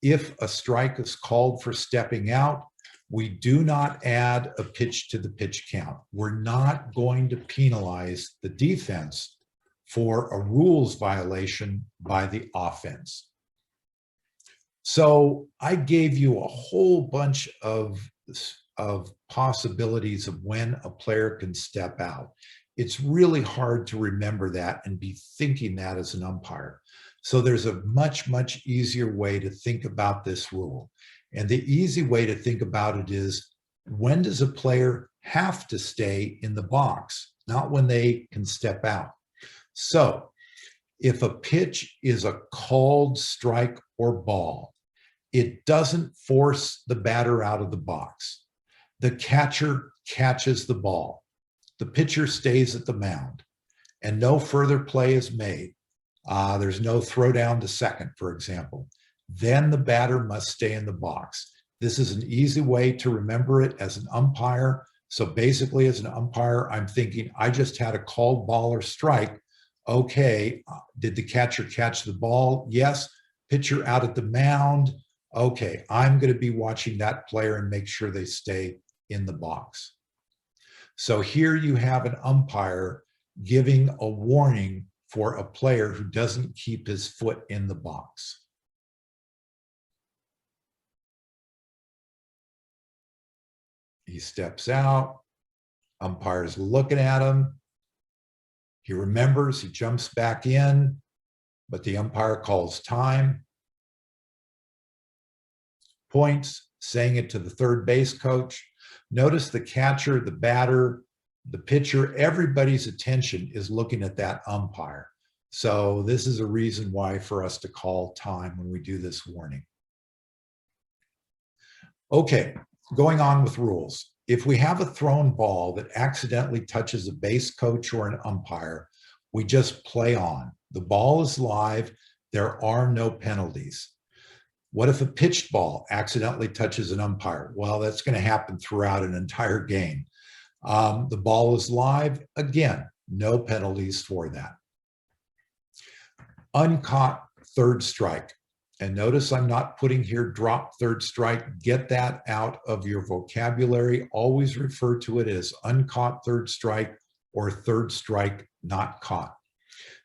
if a strike is called for stepping out, we do not add a pitch to the pitch count. We're not going to penalize the defense for a rules violation by the offense. So I gave you a whole bunch of possibilities of when a player can step out. It's really hard to remember that and be thinking that as an umpire. So there's a much, much easier way to think about this rule. And the easy way to think about it is, when does a player have to stay in the box? Not when they can step out. So If a pitch is a called strike or ball, it doesn't force the batter out of the box. The catcher catches the ball. The pitcher stays at the mound, and no further play is made. There's no throw down to second, for example. Then the batter must stay in the box. This is an easy way to remember it as an umpire. So basically, as an umpire, I'm thinking, I just had a called ball or strike. Okay, did the catcher catch the ball? Yes. Pitcher out at the mound. Okay, I'm going to be watching that player and make sure they stay in the box. So here you have an umpire giving a warning for a player who doesn't keep his foot in the box. He steps out, umpire's looking at him. He remembers, he jumps back in, but the umpire calls time, points, saying it to the third base coach. Notice the catcher, the batter, the pitcher, everybody's attention is looking at that umpire. So this is a reason why for us to call time when we do this warning. Okay, going on with rules. If we have a thrown ball that accidentally touches a base coach or an umpire, we just play on. The ball is live. There are no penalties. What if a pitched ball accidentally touches an umpire? Well, that's going to happen throughout an entire game. The ball is live. Again, no penalties for that. Uncaught third strike. And notice I'm not putting here drop third strike. Get that out of your vocabulary. Always refer to it as uncaught third strike or third strike not caught.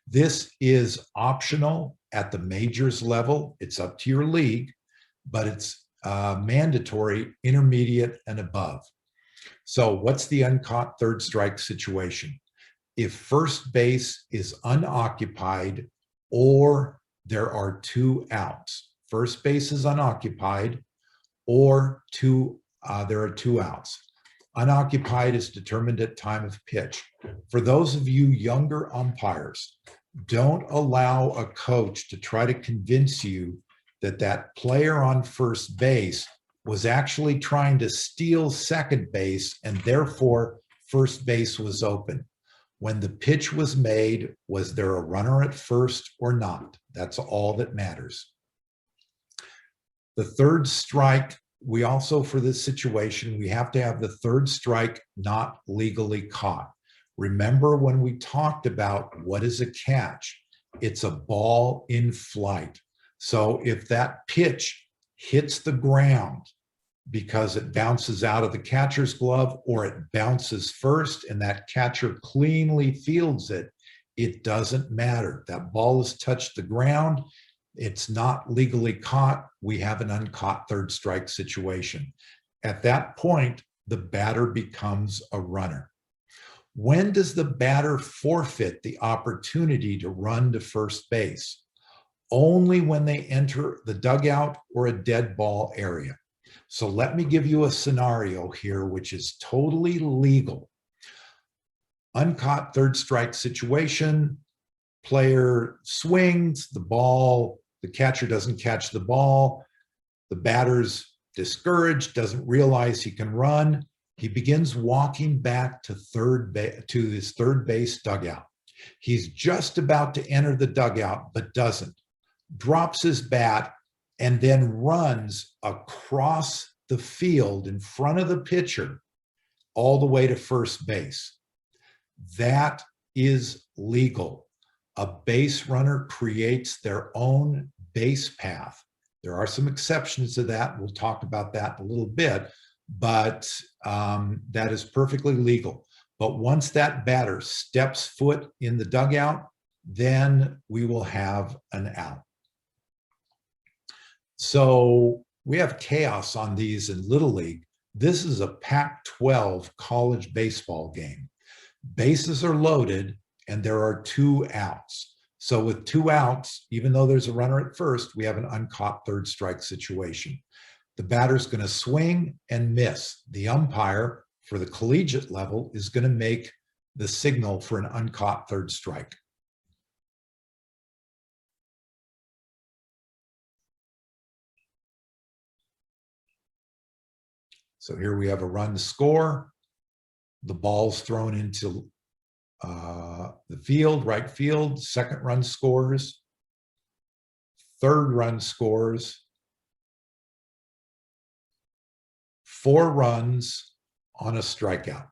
This is optional at the majors level. It's up to your league, but it's mandatory, intermediate, and above. So what's the uncaught third strike situation? If first base is unoccupied or there are two outs. First base is unoccupied or there are two outs. Unoccupied is determined at time of pitch. For those of you younger umpires, don't allow a coach to try to convince you that that player on first base was actually trying to steal second base and therefore first base was open. When the pitch was made, was there a runner at first or not? That's all that matters. The third strike, we also, for this situation, we have to have the third strike not legally caught. Remember when we talked about what is a catch? It's a ball in flight. So if that pitch hits the ground because it bounces out of the catcher's glove or it bounces first and that catcher cleanly fields it, it doesn't matter. That ball has touched the ground. It's not legally caught. We have an uncaught third strike situation. At that point, the batter becomes a runner. When does the batter forfeit the opportunity to run to first base? Only when they enter the dugout or a dead ball area. So let me give you a scenario here, which is totally legal. Uncaught third strike situation, player swings the ball, the catcher doesn't catch the ball, the batter's discouraged, doesn't realize he can run. He begins walking back to his third base dugout. He's just about to enter the dugout, but doesn't. Drops his bat and then runs across the field in front of the pitcher all the way to first base. That is legal. A base runner creates their own base path. There are some exceptions to that. We'll talk about that in a little bit, but that is perfectly legal. But once that batter steps foot in the dugout, then we will have an out. So we have chaos on these in Little League. This is a Pac-12 college baseball game. Bases are loaded and there are two outs. So with two outs, even though there's a runner at first, we have an uncaught third strike situation. The batter's going to swing and miss. The umpire for the collegiate level is going to make the signal for an uncaught third strike. So here we have a run to score. The ball's thrown into the field, right field. Second run scores. Third run scores. 4 runs on a strikeout,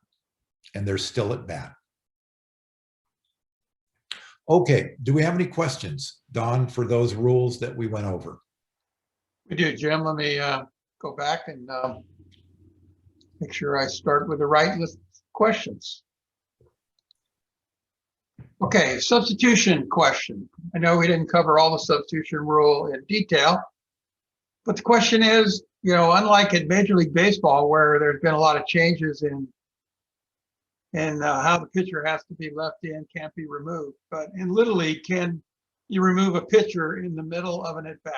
and they're still at bat. Okay, do we have any questions, Don, for those rules that we went over? We do, Jim. Let me go back and make sure I start with the right list of questions. Okay, substitution question. I know we didn't cover all the substitution rule in detail, but the question is, you know, unlike in Major League Baseball, where there's been a lot of changes in how the pitcher has to be left in, can't be removed, but in Little League, can you remove a pitcher in the middle of an at-bat?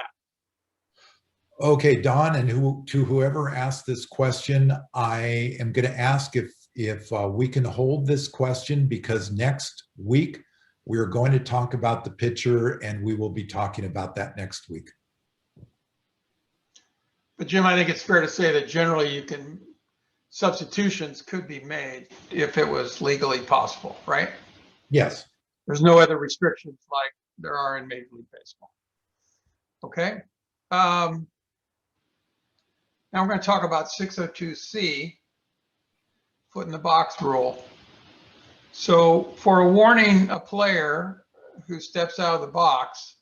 Okay, Don, and to whoever asked this question, I am going to ask if we can hold this question, because next week we are going to talk about the pitcher, and we will be talking about that next week. But Jim, I think it's fair to say that generally substitutions could be made if it was legally possible, right? Yes. There's no other restrictions like there are in Major League Baseball. Okay. Now we're going to talk about 602C, foot in the box rule. So for warning a player who steps out of the box,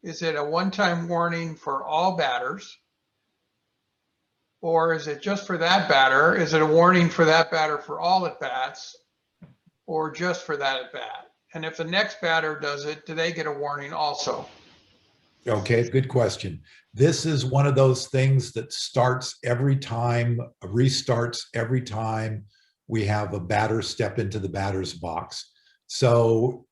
is it a one-time warning for all batters? Or is it just for that batter? Is it a warning for that batter for all at-bats, or just for that at-bat? And if the next batter does it, do they get a warning also? Okay, good question. This is one of those things that starts every time, restarts every time we have a batter step into the batter's box. So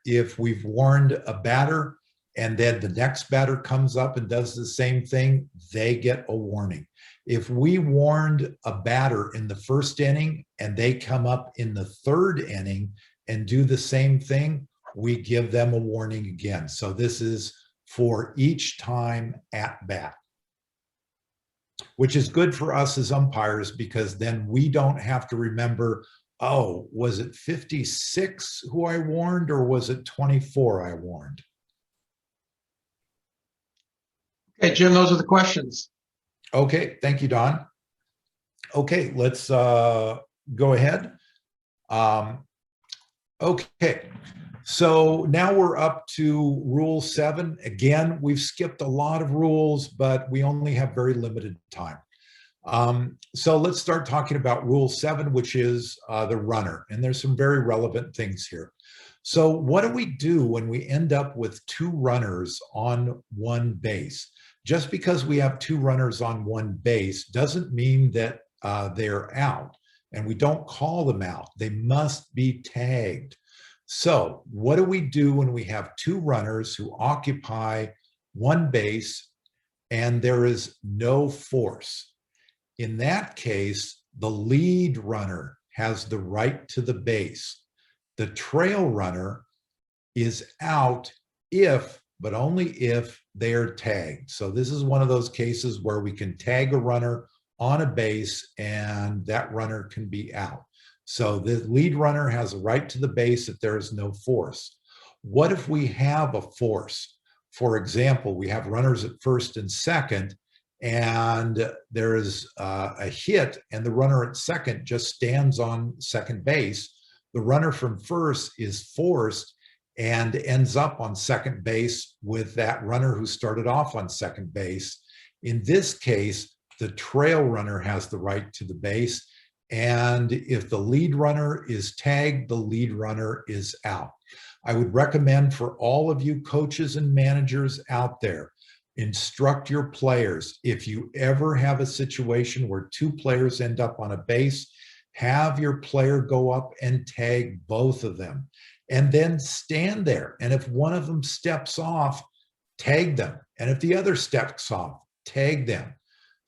if we've warned a batter and then the next batter comes up and does the same thing, they get a warning. If we warned a batter in the first inning and they come up in the third inning and do the same thing, we give them a warning again. So this is for each time at bat, which is good for us as umpires, because then we don't have to remember, oh, was it 56 who I warned, or was it 24 I warned? Okay, Jim, those are the questions. Okay, thank you, Don. Okay, let's go ahead. Okay, so now we're up to Rule 7. Again, we've skipped a lot of rules, but we only have very limited time. So let's start talking about Rule 7, which is the runner. And there's some very relevant things here. So what do we do when we end up with 2 runners on one base? Just because we have 2 runners on one base doesn't mean that they're out, and we don't call them out. They must be tagged. So what do we do when we have 2 runners who occupy one base and there is no force? In that case, the lead runner has the right to the base. The trail runner is out if, but only if, they are tagged. So this is one of those cases where we can tag a runner on a base and that runner can be out. So the lead runner has a right to the base if there is no force. What if we have a force? For example, we have runners at first and second, and there is a hit and the runner at second just stands on second base. The runner from first is forced and ends up on second base with that runner who started off on second base. In this case, the trail runner has the right to the base. And if the lead runner is tagged, the lead runner is out. I would recommend for all of you coaches and managers out there, instruct your players. If you ever have a situation where 2 players end up on a base, have your player go up and tag both of them, and then stand there. And if one of them steps off, tag them. And if the other steps off, tag them.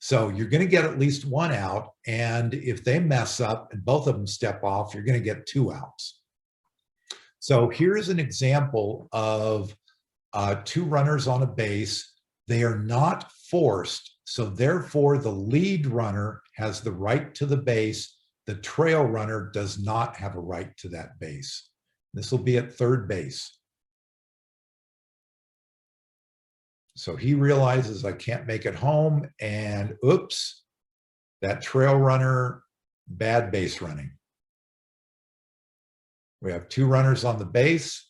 So you're going to get at least 1 out. And if they mess up and both of them step off, you're going to get 2 outs. So here's an example of 2 runners on a base. They are not forced, So therefore, the lead runner has the right to the base. The trail runner does not have a right to that base. This will be at third base. So he realizes I can't make it home, and oops, that trail runner, bad base running. We have two runners on the base.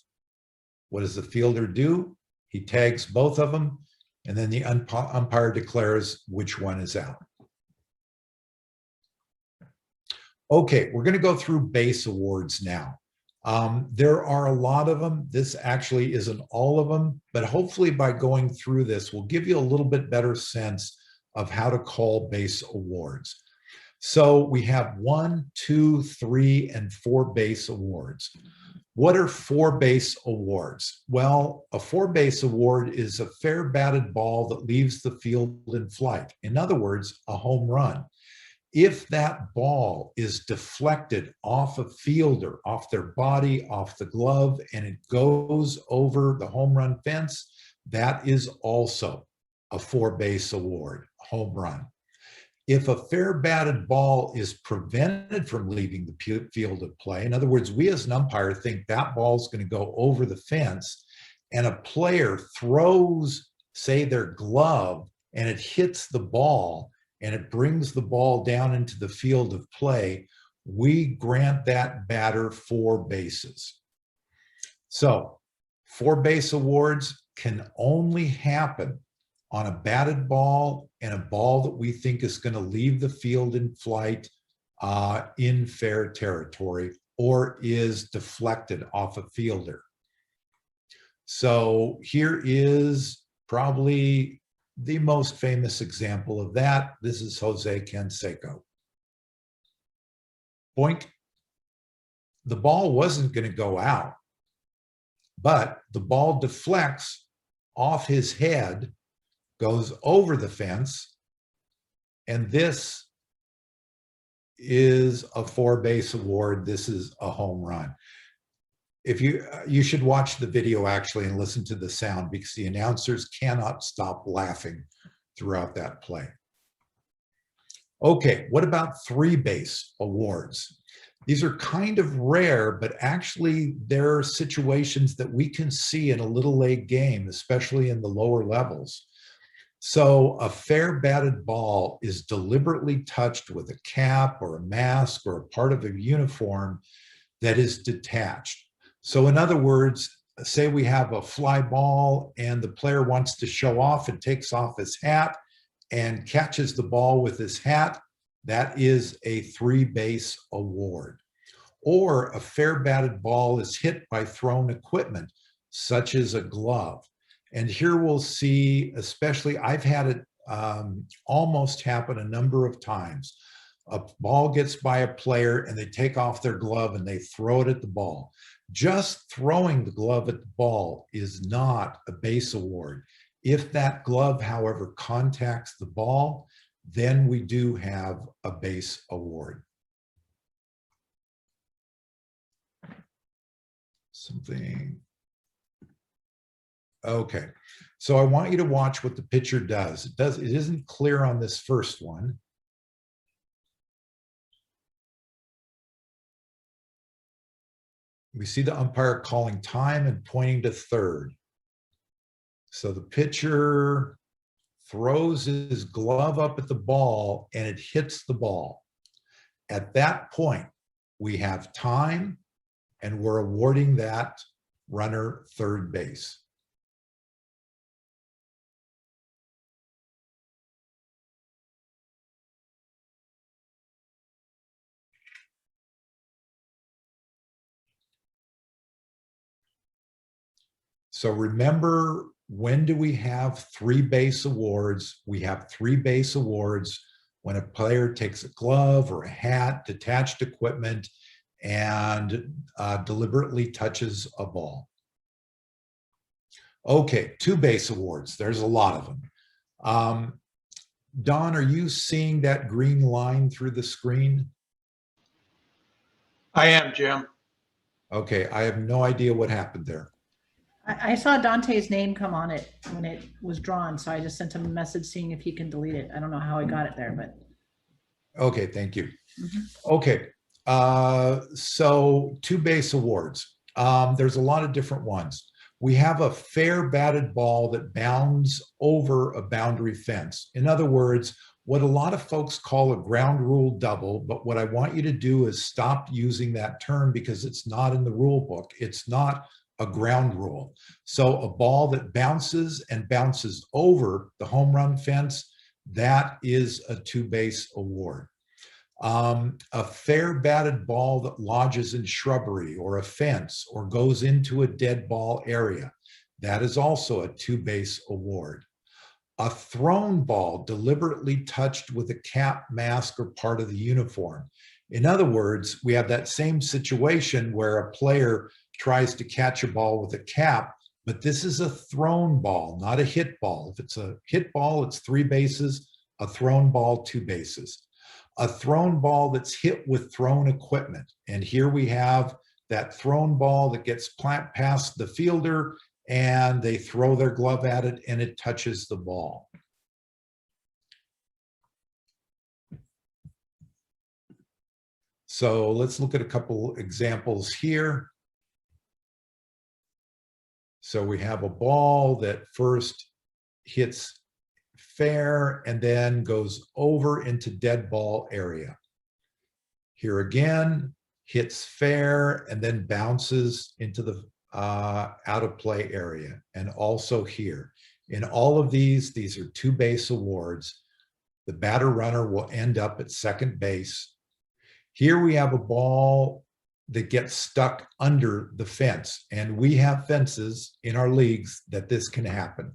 What does the fielder do? He tags both of them, and then the umpire declares which one is out. Okay, we're going to go through base awards now. There are a lot of them. This actually isn't all of them, but hopefully by going through this, we'll give you a little bit better sense of how to call base awards. So we have 1, 2, 3, and 4 base awards. What are 4 base awards? Well, a 4 base award is a fair batted ball that leaves the field in flight. In other words, a home run. If that ball is deflected off a fielder, off their body, off the glove, and it goes over the home run fence, that is also a 4 base award, home run. If a fair batted ball is prevented from leaving the field of play, in other words, we as an umpire think that ball is going to go over the fence, and a player throws, say, their glove, and it hits the ball, and it brings the ball down into the field of play, we grant that batter 4 bases. So 4 base awards can only happen on a batted ball and a ball that we think is going to leave the field in flight in fair territory or is deflected off a fielder. So here is probably the most famous example of that. This is Jose Canseco. Boink. The ball wasn't going to go out, but the ball deflects off his head, goes over the fence, and this is a 4 base award. This is a home run. If you should watch the video actually and listen to the sound, because the announcers cannot stop laughing throughout that play. Okay, what about 3 base awards? These are kind of rare, but actually there are situations that we can see in a little league game, especially in the lower levels. So a fair batted ball is deliberately touched with a cap or a mask or a part of a uniform that is detached. So in other words, say we have a fly ball and the player wants to show off and takes off his hat and catches the ball with his hat, that is a 3 base award. Or a fair batted ball is hit by thrown equipment, such as a glove. And here we'll see, especially, I've had it almost happen a number of times. A ball gets by a player and they take off their glove and they throw it at the ball. Just throwing the glove at the ball is not a base award. If that glove, however, contacts the ball, then we do have a base award. Something. Okay, so I want you to watch what the pitcher does. It isn't clear on this first one. We see the umpire calling time and pointing to third. So the pitcher throws his glove up at the ball and it hits the ball. At that point, we have time and we're awarding that runner third base. So remember, when do we have 3 base awards? We have 3 base awards when a player takes a glove or a hat, detached equipment, and deliberately touches a ball. Okay, 2 base awards. There's a lot of them. Don, are you seeing that green line through the screen? I am, Jim. Okay, I have no idea what happened there. I saw Dante's name come on it when it was drawn, so I just sent him a message seeing if he can delete it. I don't know how I got it there, but. Okay, thank you. Mhm. Okay, so 2 base awards. There's a lot of different ones. We have a fair batted ball that bounds over a boundary fence. In other words, what a lot of folks call a ground rule double, but what I want you to do is stop using that term because it's not in the rule book. It's not a ground rule. So a ball that bounces and bounces over the home run fence, that is a 2 base award. A fair batted ball that lodges in shrubbery or a fence or goes into a dead ball area, that is also a 2 base award. A thrown ball deliberately touched with a cap, mask, or part of the uniform. In other words, we have that same situation where a player tries to catch a ball with a cap, but this is a thrown ball, not a hit ball. If it's a hit ball, it's 3 bases, a thrown ball, 2 bases. A thrown ball that's hit with thrown equipment. And here we have that thrown ball that gets past the fielder and they throw their glove at it and it touches the ball. So let's look at a couple examples here. So we have a ball that first hits fair and then goes over into dead ball area. Here again, hits fair and then bounces into the out of play area. And also here. In all of these are 2 base awards. The batter runner will end up at second base. Here we have a ball that gets stuck under the fence, and we have fences in our leagues that this can happen.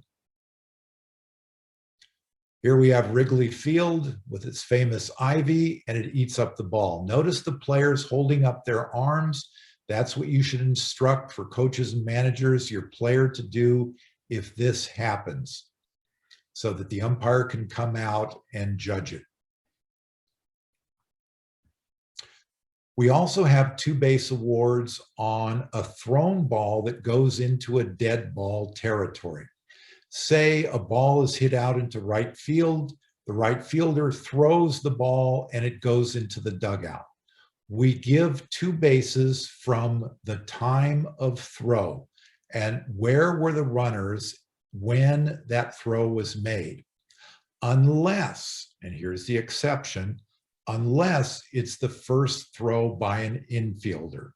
Here we have Wrigley Field with its famous ivy, and it eats up the ball. Notice the players holding up their arms. That's what you should instruct for coaches and managers, your player to do if this happens, so that the umpire can come out and judge it. We also have 2 base awards on a thrown ball that goes into a dead ball territory. Say a ball is hit out into right field, the right fielder throws the ball and it goes into the dugout. We give 2 bases from the time of throw and where were the runners when that throw was made. Unless, and here's the exception, unless it's the first throw by an infielder.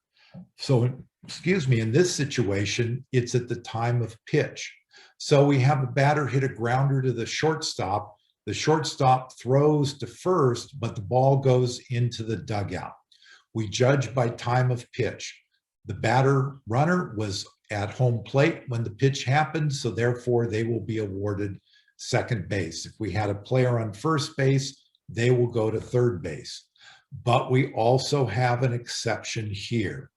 So, excuse me, in this situation, it's at the time of pitch. So we have a batter hit a grounder to the shortstop throws to first, but the ball goes into the dugout. We judge by time of pitch. The batter runner was at home plate when the pitch happened, so therefore they will be awarded second base. If we had a player on first base, they will go to third base. But we also have an exception here.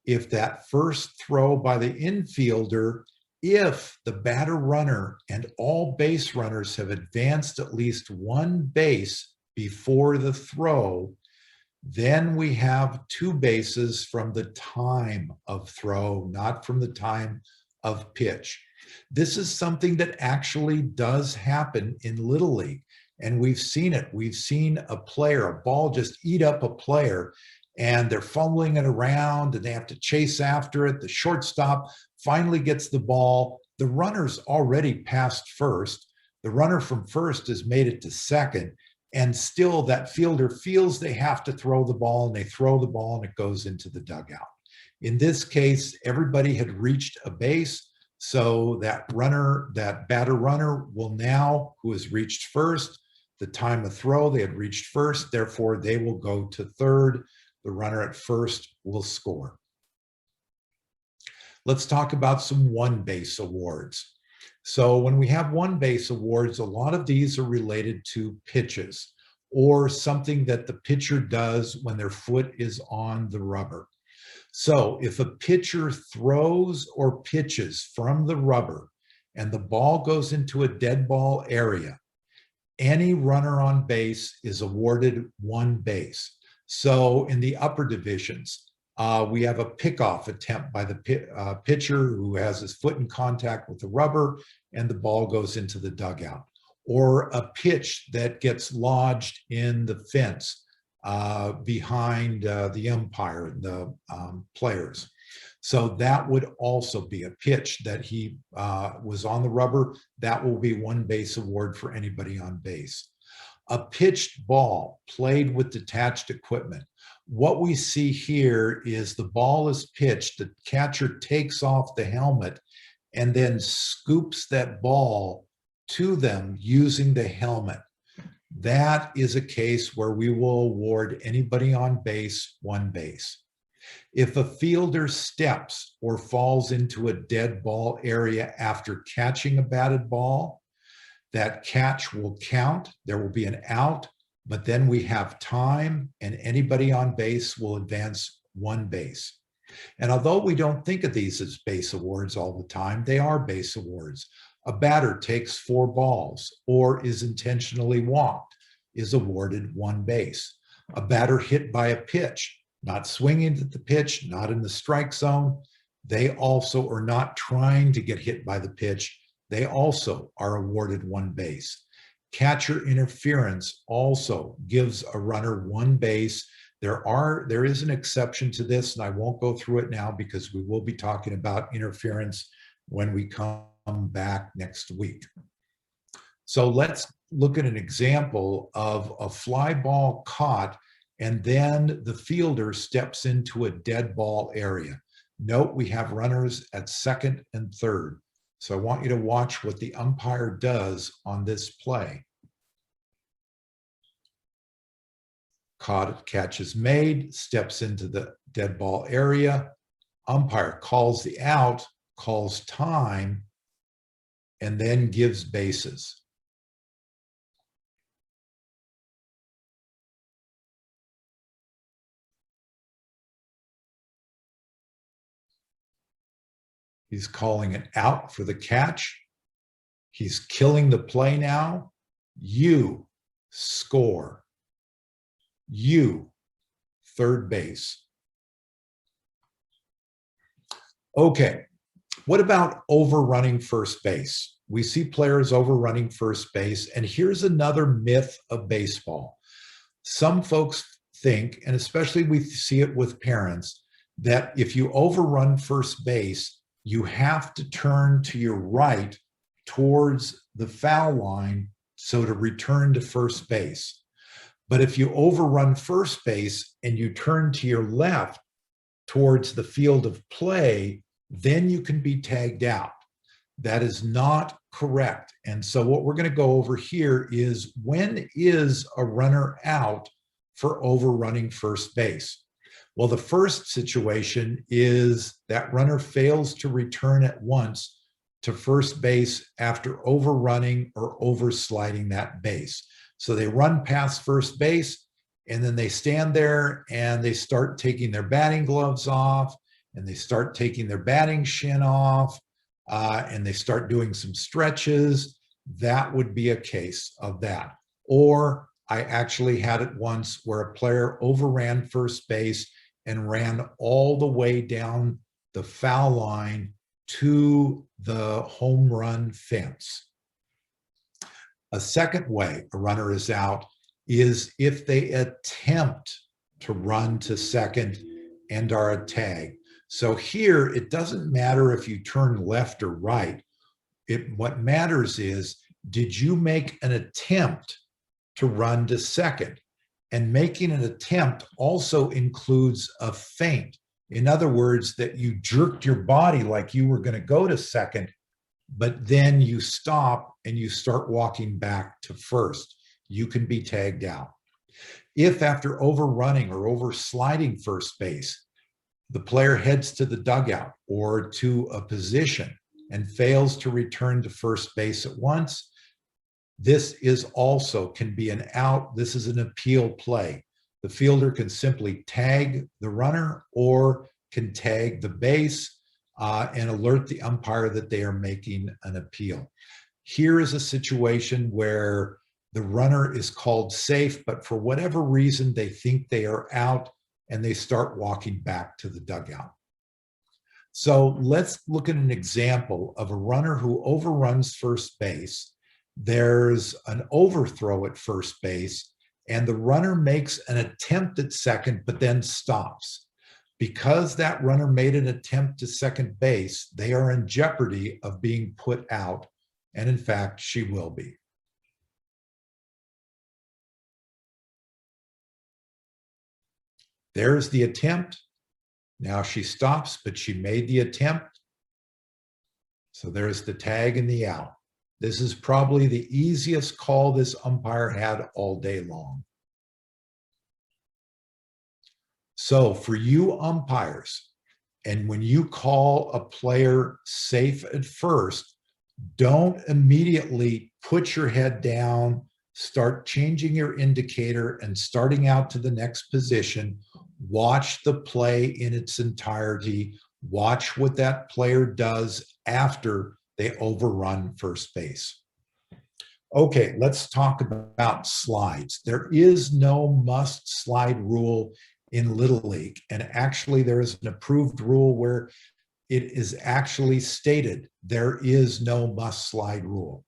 If that first throw by the infielder, if the batter runner and all base runners have advanced at least 1 base before the throw, then we have 2 bases from the time of throw, not from the time of pitch. This is something that actually does happen in Little League. And we've seen it. We've seen a ball just eat up a player and they're fumbling it around and they have to chase after it. The shortstop finally gets the ball. The runner's already past first. The runner from first has made it to second. And still that fielder feels they have to throw the ball and they throw the ball and it goes into the dugout. In this case, everybody had reached a base. So that batter runner will now, who has reached first, the time of throw, they had reached first, therefore they will go to third. The runner at first will score. Let's talk about some 1 base awards. So when we have 1 base awards, a lot of these are related to pitches or something that the pitcher does when their foot is on the rubber. So if a pitcher throws or pitches from the rubber and the ball goes into a dead ball area, any runner on base is awarded 1 base. So in the upper divisions, We have a pickoff attempt by the pitcher who has his foot in contact with the rubber and the ball goes into the dugout. Or a pitch that gets lodged in the fence behind the umpire and the players. So that would also be a pitch that he was on the rubber. That will be 1 base award for anybody on base. A pitched ball played with detached equipment. What we see here is the ball is pitched, the catcher takes off the helmet and then scoops that ball to them using the helmet. That is a case where we will award anybody on base 1 base. If a fielder steps or falls into a dead ball area after catching a batted ball, that catch will count. There will be an out, but then we have time and anybody on base will advance 1 base. And although we don't think of these as base awards all the time, they are base awards. A batter takes 4 balls or is intentionally walked, is awarded 1 base. A batter hit by a pitch, not swinging at the pitch, not in the strike zone, they also are not trying to get hit by the pitch. They also are awarded 1 base. Catcher interference also gives a runner 1 base. There is an exception to this, and I won't go through it now because we will be talking about interference when we come back next week. So let's look at an example of a fly ball caught and then the fielder steps into a dead ball area. Note we have runners at 2nd and 3rd. So I want you to watch what the umpire does on this play. Caught, catch is made, steps into the dead ball area. Umpire calls the out, calls time, and then gives bases. He's calling it out for the catch. He's killing the play now. You score. You, 3rd base. Okay, what about overrunning first base? We see players overrunning first base, and here's another myth of baseball. Some folks think, and especially we see it with parents, that if you overrun first base, you have to turn to your right towards the foul line so to return to first base. But if you overrun first base and you turn to your left towards the field of play, then you can be tagged out. That is not correct. And so what we're going to go over here is, when is a runner out for overrunning first base? Well, the first situation is that runner fails to return at once to first base after overrunning or oversliding that base. So they run past first base and then they stand there and they start taking their batting gloves off and they start taking their batting shin off and they start doing some stretches. That would be a case of that. Or I actually had it once where a player overran first base and ran all the way down the foul line to the home run fence. A second way a runner is out is if they attempt to run to second and are a tag. So here, it doesn't matter if you turn left or right. What matters is, did you make an attempt to run to second? And making an attempt also includes a feint. In other words, that you jerked your body like you were going to go to second, but then you stop and you start walking back to first. You can be tagged out. If after overrunning or oversliding first base, the player heads to the dugout or to a position and fails to return to first base at once, this is also can be an out. This is an appeal play. The fielder can simply tag the runner or can tag the base and alert the umpire that they are making an appeal. Here is a situation where the runner is called safe, but for whatever reason, they think they are out. and they start walking back to the dugout. So let's look at an example of a runner who overruns first base. There's an overthrow at first base, and the runner makes an attempt at second, but then stops. Because that runner made an attempt to second base, they are in jeopardy of being put out. And in fact, she will be. There's the attempt. Now she stops, but she made the attempt. So there's the tag and the out. This is probably the easiest call this umpire had all day long. So for you umpires, and when you call a player safe at first, don't immediately put your head down, start changing your indicator and starting out to the next position. Watch the play in its entirety. Watch what that player does after they overrun first base. Okay, let's talk about slides. There is no must slide rule in Little League. And actually there is an approved rule where it is actually stated there is no must slide rule.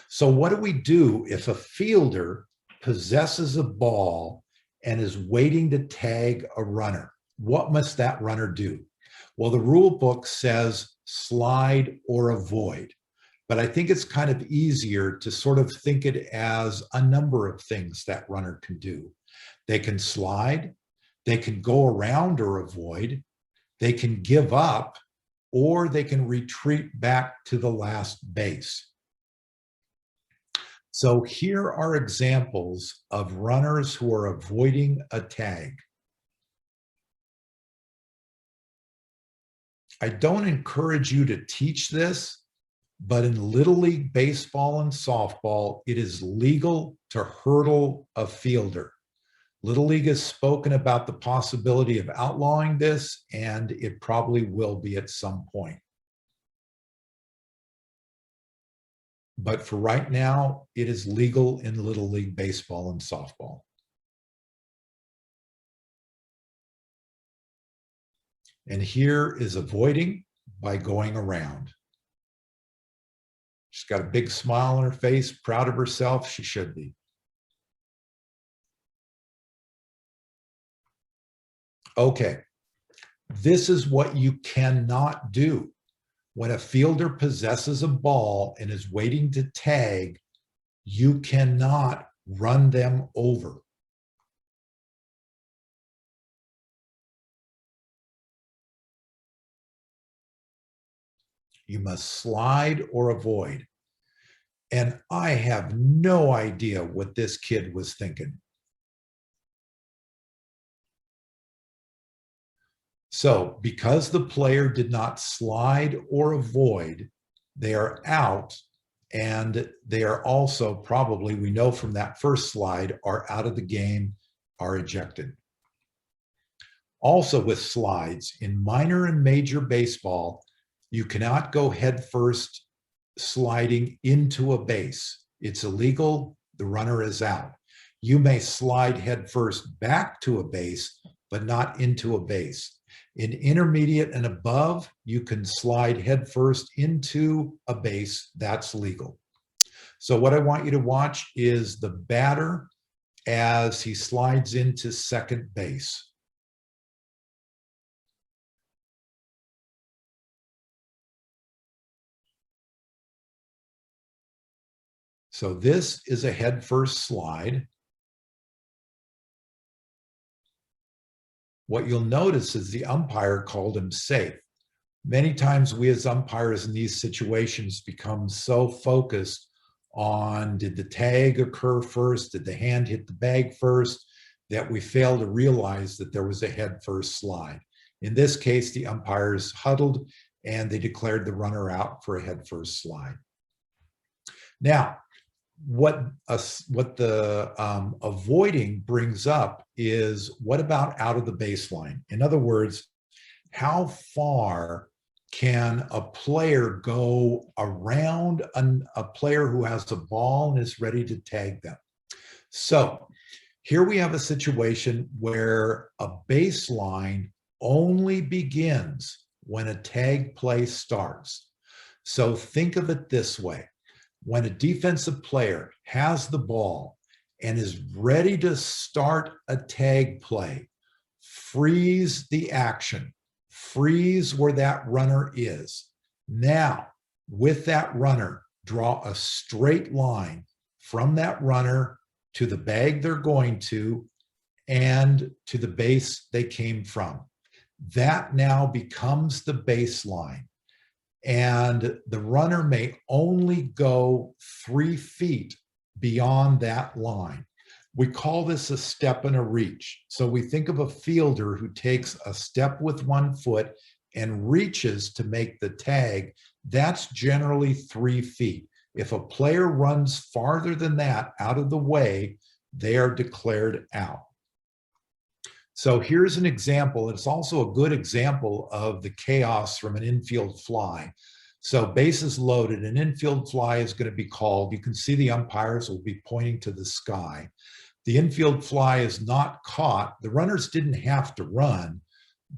So what do we do if a fielder possesses a ball and is waiting to tag a runner? What must that runner do? Well, the rule book says slide or avoid, but I think it's kind of easier to sort of think it as a number of things that runner can do. They can slide, they can go around or avoid, they can give up, or they can retreat back to the last base. So here are examples of runners who are avoiding a tag. I don't encourage you to teach this, but in Little League baseball and softball, it is legal to hurdle a fielder. Little League has spoken about the possibility of outlawing this, and it probably will be at some point. But for right now, it is legal in Little League baseball and softball. And here is avoiding by going around. She's got a big smile on her face, proud of herself. She should be. Okay, this is what you cannot do. When a fielder possesses a ball and is waiting to tag, you cannot run them over. You must slide or avoid. And I have no idea what this kid was thinking. So because the player did not slide or avoid, they are out, and they are also probably, we know from that first slide, are out of the game, are ejected. Also with slides, in minor and major baseball, you cannot go headfirst sliding into a base. It's illegal, the runner is out. You may slide headfirst back to a base, but not into a base. In intermediate and above, you can slide headfirst into a base, that's legal. So what I want you to watch is the batter as he slides into second base. So this is a headfirst slide. What you'll notice is the umpire called him safe. Many times we as umpires in these situations become so focused on, did the tag occur first? Did the hand hit the bag first? That we fail to realize that there was a head first slide. In this case, the umpires huddled and they declared the runner out for a head first slide. Now, what the avoiding brings up is, what about out of the baseline? In other words, how far can a player go around a player who has a ball and is ready to tag them? So Here we have a situation where a baseline only begins when a tag play starts. So think of it this way. When a defensive player has the ball and is ready to start a tag play, freeze the action, freeze where that runner is. Now, with that runner, draw a straight line from that runner to the bag they're going to and to the base they came from. That now becomes the baseline. And the runner may only go 3 feet beyond that line. We call this a step and a reach. So we think of a fielder who takes a step with 1 foot and reaches to make the tag. That's generally 3 feet. If a player runs farther than that out of the way, they are declared out. So here's an example. It's also a good example of the chaos from an infield fly. So bases loaded, an infield fly is going to be called. You can see the umpires will be pointing to the sky. The infield fly is not caught. The runners didn't have to run,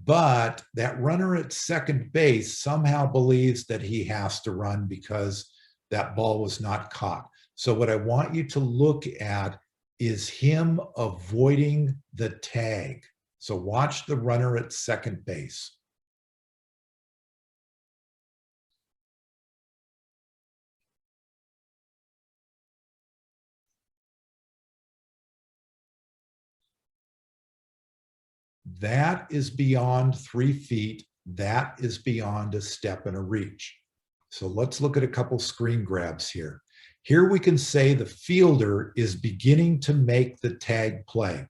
but that runner at second base somehow believes that he has to run because that ball was not caught. So what I want you to look at is him avoiding the tag. So watch the runner at second base. That is beyond 3 feet. That is beyond a step and a reach. So let's look at a couple screen grabs here. Here we can say the fielder is beginning to make the tag play.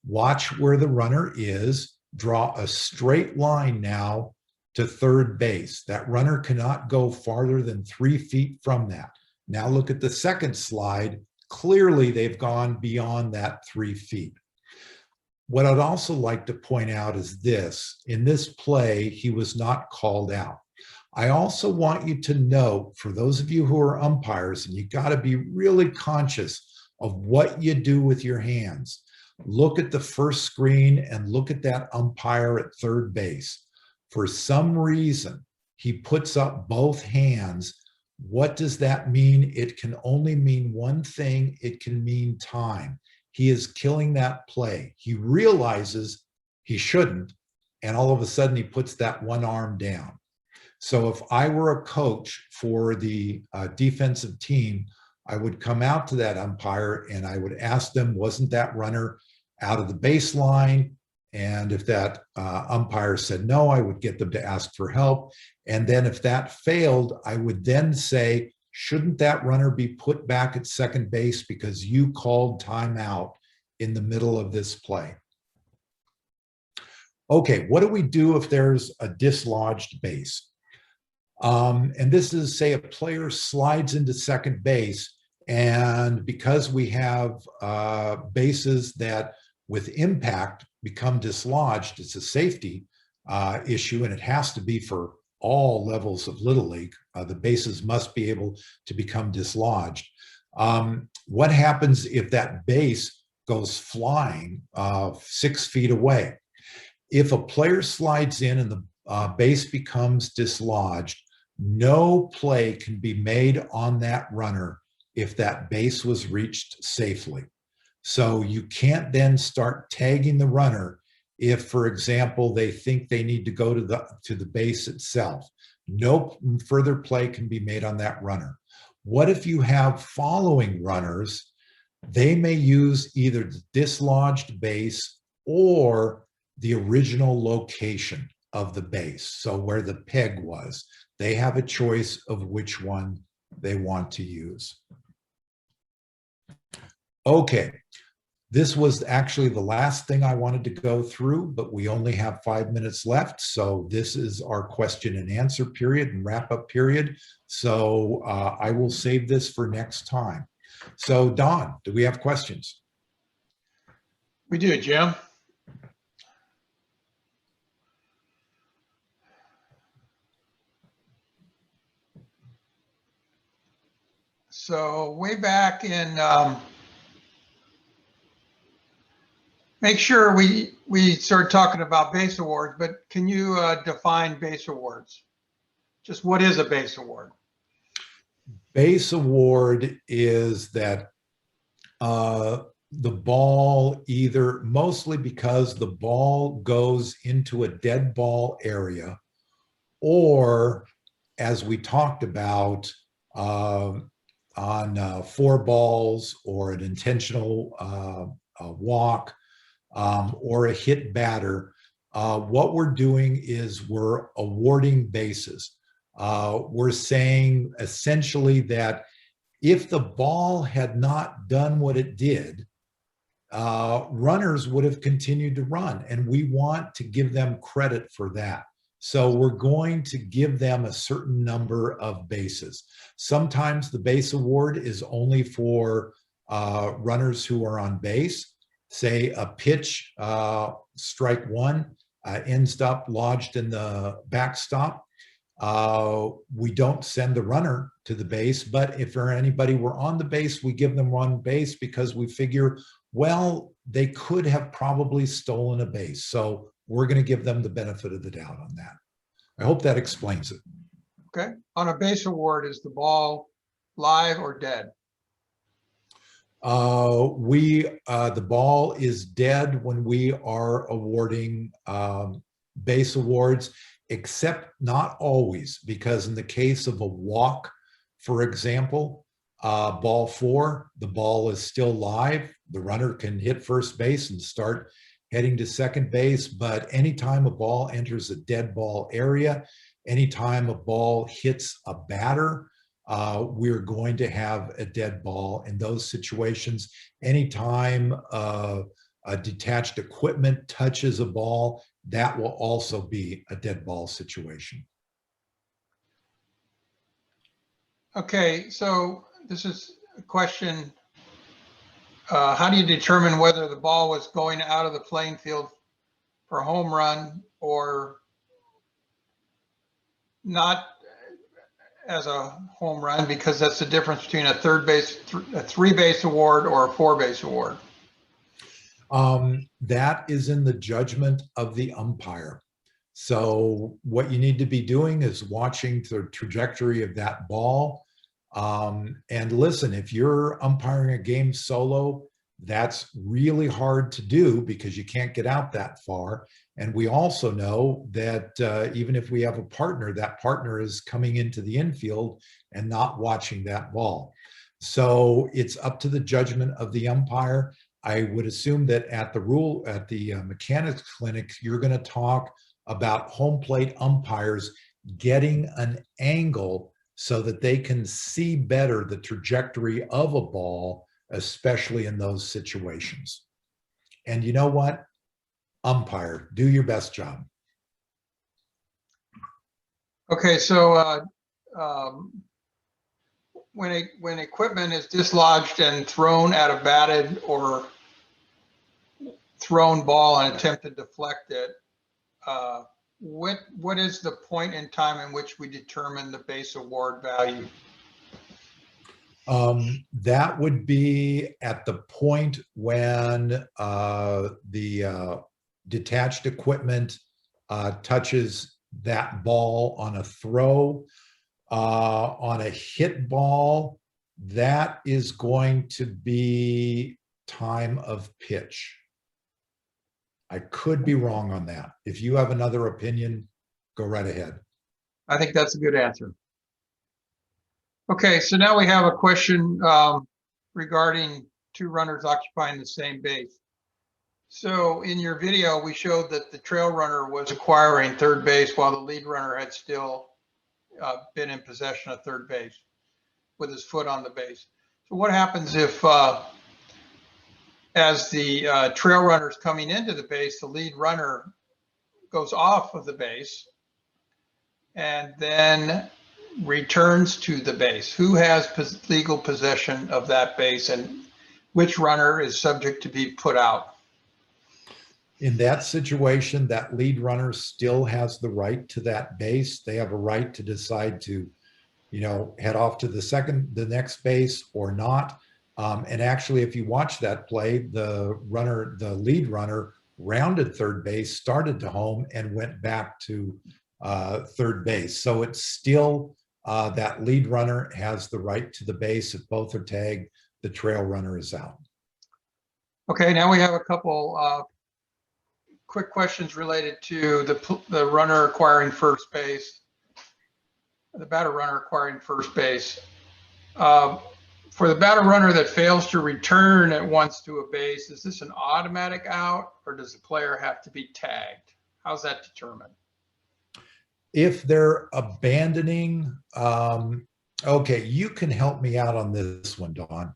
Watch where the runner is. Draw a straight line now to third base. That runner cannot go farther than 3 feet from that. Now look at the second slide. Clearly, they've gone beyond that 3 feet. What I'd also like to point out is this. In this play, he was not called out. I also want you to note, for those of you who are umpires, and you got to be really conscious of what you do with your hands. Look at the first screen and look at that umpire at third base. For some reason, he puts up both hands. What does that mean? It can only mean one thing. It can mean time. He is killing that play. He realizes he shouldn't, and all of a sudden he puts that one arm down. So if I were a coach for the defensive team, I would come out to that umpire and I would ask them, wasn't that runner out of the baseline? And if that umpire said no, I would get them to ask for help. And then if that failed, I would then say, shouldn't that runner be put back at second base because you called timeout in the middle of this play? Okay, what do we do if there's a dislodged base? And this is, say, a player slides into second base, and because we have bases that with impact become dislodged, it's a safety issue, and it has to be for all levels of Little League. The bases must be able to become dislodged. What happens if that base goes flying 6 feet away? If a player slides in and the base becomes dislodged, no play can be made on that runner if that base was reached safely. So you can't then start tagging the runner if, for example, they think they need to go to the base itself. No further play can be made on that runner. What if you have following runners? They may use either the dislodged base or the original location of the base, so where the peg was. They have a choice of which one they want to use. Okay, this was actually the last thing I wanted to go through, but we only have 5 minutes left. So this is our question and answer period and wrap up period. So I will save this for next time. So Don, do we have questions? We do, Jim. So way back in make sure we start talking about base awards, but can you define base awards? Just what is a base award? Base award is that the ball either, mostly because the ball goes into a dead ball area, or as we talked about on 4 balls or an intentional walk or a hit batter, what we're doing is we're awarding bases. We're saying essentially that if the ball had not done what it did, runners would have continued to run, and we want to give them credit for that. So we're going to give them a certain number of bases. Sometimes the base award is only for runners who are on base. Say a pitch, strike one, ends up lodged in the backstop. We don't send the runner to the base, but if anybody were on the base, we give them one base because we figure, well, they could have probably stolen a base. So we're going to give them the benefit of the doubt on that. I hope that explains it. Okay. On a base award, is the ball live or dead? The ball is dead when we are awarding base awards, except not always, because in the case of a walk, for example, ball 4, the ball is still live. The runner can hit first base and start heading to second base, but anytime a ball enters a dead ball area, anytime a ball hits a batter, we're going to have a dead ball in those situations. Anytime a detached equipment touches a ball, that will also be a dead ball situation. Okay, so this is a question. How do you determine whether the ball was going out of the playing field for a home run or not as a home run? Because that's the difference between a third base, a 3-base award or a 4-base award. That is in the judgment of the umpire. So what you need to be doing is watching the trajectory of that ball. And listen, if you're umpiring a game solo, that's really hard to do because you can't get out that far. And we also know that even if we have a partner, that partner is coming into the infield and not watching that ball. So it's up to the judgment of the umpire. I would assume that at the mechanics clinic, you're going to talk about home plate umpires getting an angle so that they can see better the trajectory of a ball, especially in those situations. And you know what? Umpire, do your best job. Okay, so when equipment is dislodged and thrown at a batted or thrown ball and attempt to deflect it, what is the point in time in which we determine the base award value? That would be at the point when the detached equipment touches that ball on a throw. On a hit ball, that is going to be time of pitch. I could be wrong on that. If you have another opinion, go right ahead. I think that's a good answer. Okay, so now we have a question regarding 2 runners occupying the same base. So in your video, we showed that the trail runner was acquiring third base while the lead runner had still been in possession of third base with his foot on the base. So what happens if, as the trail runner is coming into the base, the lead runner goes off of the base and then returns to the base? Who has legal possession of that base, and which runner is subject to be put out? In that situation, that lead runner still has the right to that base. They have a right to decide to, head off to the next base or not. And actually, if you watch that play, the lead runner rounded third base, started to home, and went back to third base. So it's still that lead runner has the right to the base. If both are tagged, the trail runner is out. Okay, now we have a couple quick questions related to the runner acquiring first base, the batter runner acquiring first base. For the batter runner that fails to return at once to a base, is this an automatic out, or does the player have to be tagged? How's that determined? If they're abandoning, okay, you can help me out on this one, Dawn.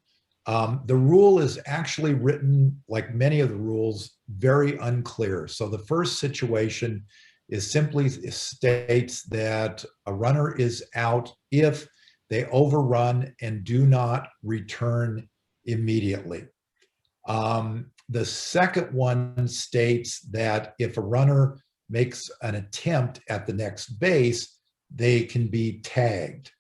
The rule is actually written, like many of the rules, very unclear. So the first situation is simply states that a runner is out if they overrun and do not return immediately. The second one states that if a runner makes an attempt at the next base, they can be tagged.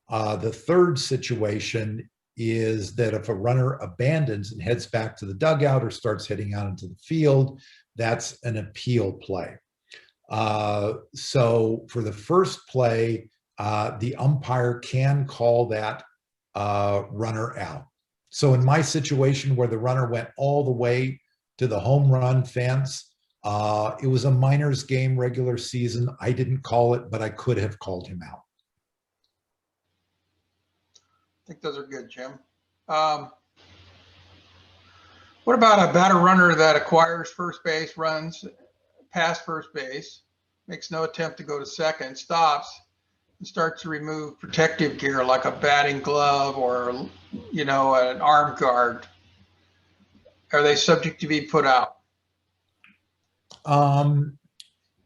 The third situation is that if a runner abandons and heads back to the dugout or starts heading out into the field, that's an appeal play. So for the first play, the umpire can call that runner out. So in my situation where the runner went all the way to the home run fence, it was a minors game, regular season. I didn't call it, but I could have called him out. I think those are good, Jim. What about a batter runner that acquires first base, runs past first base, makes no attempt to go to second, stops, and starts to remove protective gear like a batting glove or, you know, an arm guard? Are they subject to be put out?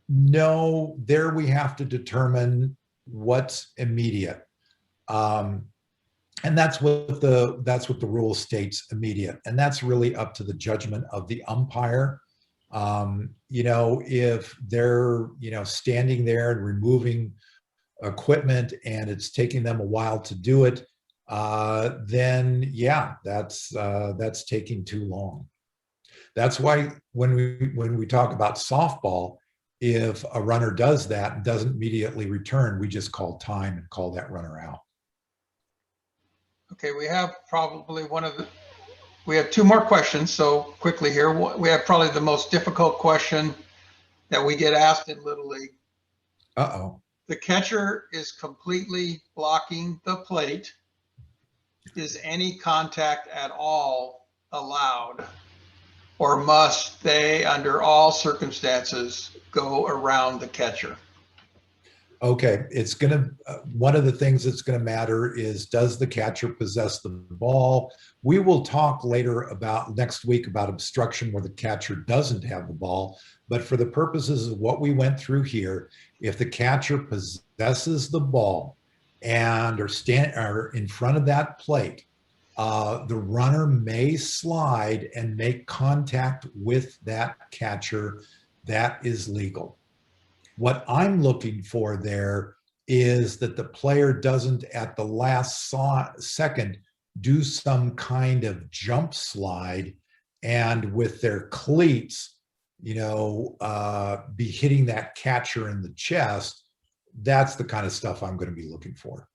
No, there we have to determine what's immediate. And that's what the rule states, immediate. And that's really up to the judgment of the umpire. You know, if they're, you know, standing there and removing equipment and it's taking them a while to do it, then yeah, that's taking too long. That's why when we talk about softball, if a runner does that and doesn't immediately return, we just call time and call that runner out. Okay, we have probably we have two more questions. So quickly here, we have probably the most difficult question that we get asked in Little League. Uh-oh. The catcher is completely blocking the plate. Is any contact at all allowed? Or must they, under all circumstances, go around the catcher? Okay, it's gonna, one of the things that's gonna matter is, does the catcher possess the ball? We will talk later about, next week, about obstruction where the catcher doesn't have the ball. But for the purposes of what we went through here, if the catcher possesses the ball and are in front of that plate, the runner may slide and make contact with that catcher. That is legal. What I'm looking for there is that the player doesn't at the last second do some kind of jump slide and with their cleats, you know, be hitting that catcher in the chest. That's the kind of stuff I'm going to be looking for.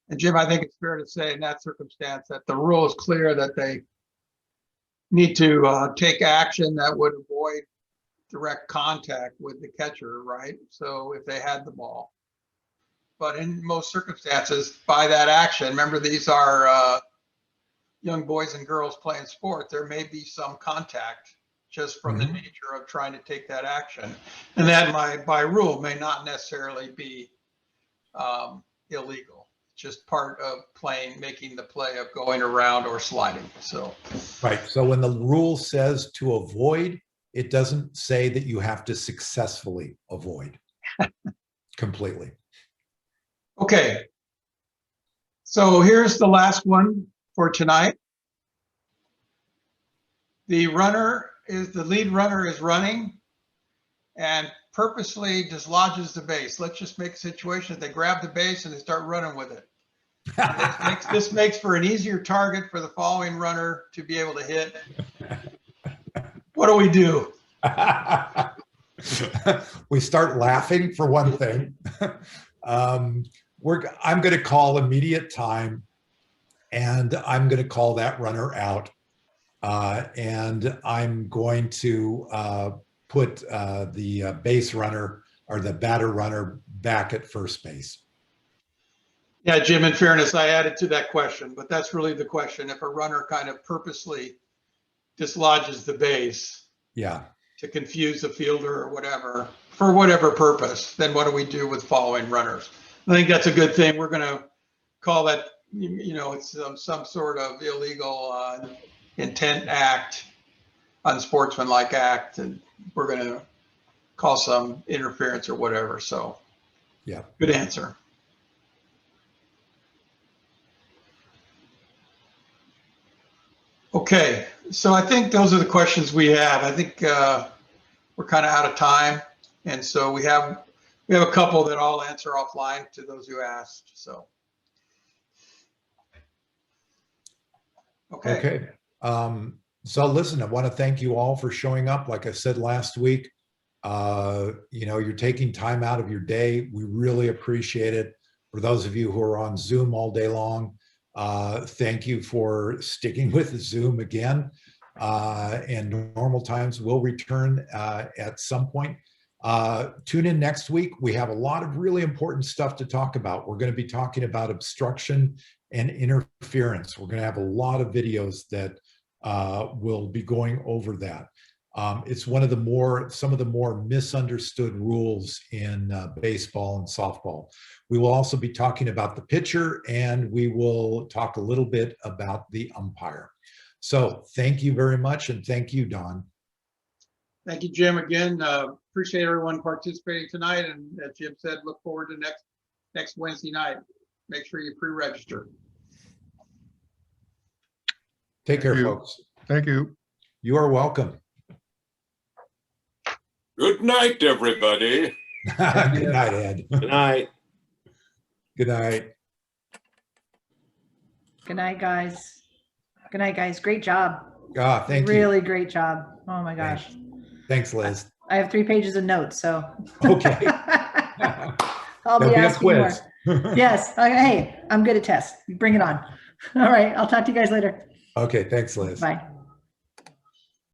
And Jim, I think it's fair to say in that circumstance that the rule is clear that they need to take action that would avoid direct contact with the catcher, right? So if they had the ball. But in most circumstances, by that action, remember these are young boys and girls playing sport, there may be some contact just from the nature of trying to take that action. And that by rule may not necessarily be illegal. Just part of playing, making the play of going around or sliding. So right. So when the rule says to avoid, it doesn't say that you have to successfully avoid completely. Okay. So here's the last one for tonight. The lead runner is running and purposely dislodges the base. Let's just make a situation that they grab the base and they start running with it. This makes for an easier target for the following runner to be able to hit. What do we do? We start laughing for one thing. I'm going to call immediate time, and I'm going to call that runner out. And I'm going to put the base runner or the batter runner back at first base. Yeah, Jim, in fairness, I added to that question, but that's really the question. If a runner kind of purposely dislodges the base Yeah. to confuse the fielder or whatever, for whatever purpose, then what do we do with following runners? I think that's a good thing. We're going to call that, it's some sort of illegal intent act, unsportsmanlike act, and we're going to call some interference or whatever. So, yeah, good answer. Okay, so I think those are the questions we have. I think we're kind of out of time, and so we have a couple that I'll answer offline to those who asked. So, okay. So listen, I want to thank you all for showing up. Like I said last week, you're taking time out of your day. We really appreciate it. For those of you who are on Zoom all day long, thank you for sticking with Zoom again. And normal times will return at some point. Tune in next week. We have a lot of really important stuff to talk about. We're going to be talking about obstruction and interference. We're going to have a lot of videos that will be going over that. It's some of the more misunderstood rules in baseball and softball. We will also be talking about the pitcher, and we will talk a little bit about the umpire. So thank you very much, and thank you, Don. Thank you, Jim. Again, appreciate everyone participating tonight, and as Jim said, look forward to next Wednesday night. Make sure you pre-register. Take care, you. folks. Thank you. You are welcome. Good night, everybody. Good night, Ed. Good night. Good night. Good night, guys. Good night, guys. Great job. Thank you. Really great job. Oh my gosh. Thanks, Liz. I have 3 pages of notes, so. Okay. I'll be There'll be a asking more. quiz. Yes. Hey, I'm good at tests. Bring it on. All right. I'll talk to you guys later. Okay, thanks, Liz. Bye.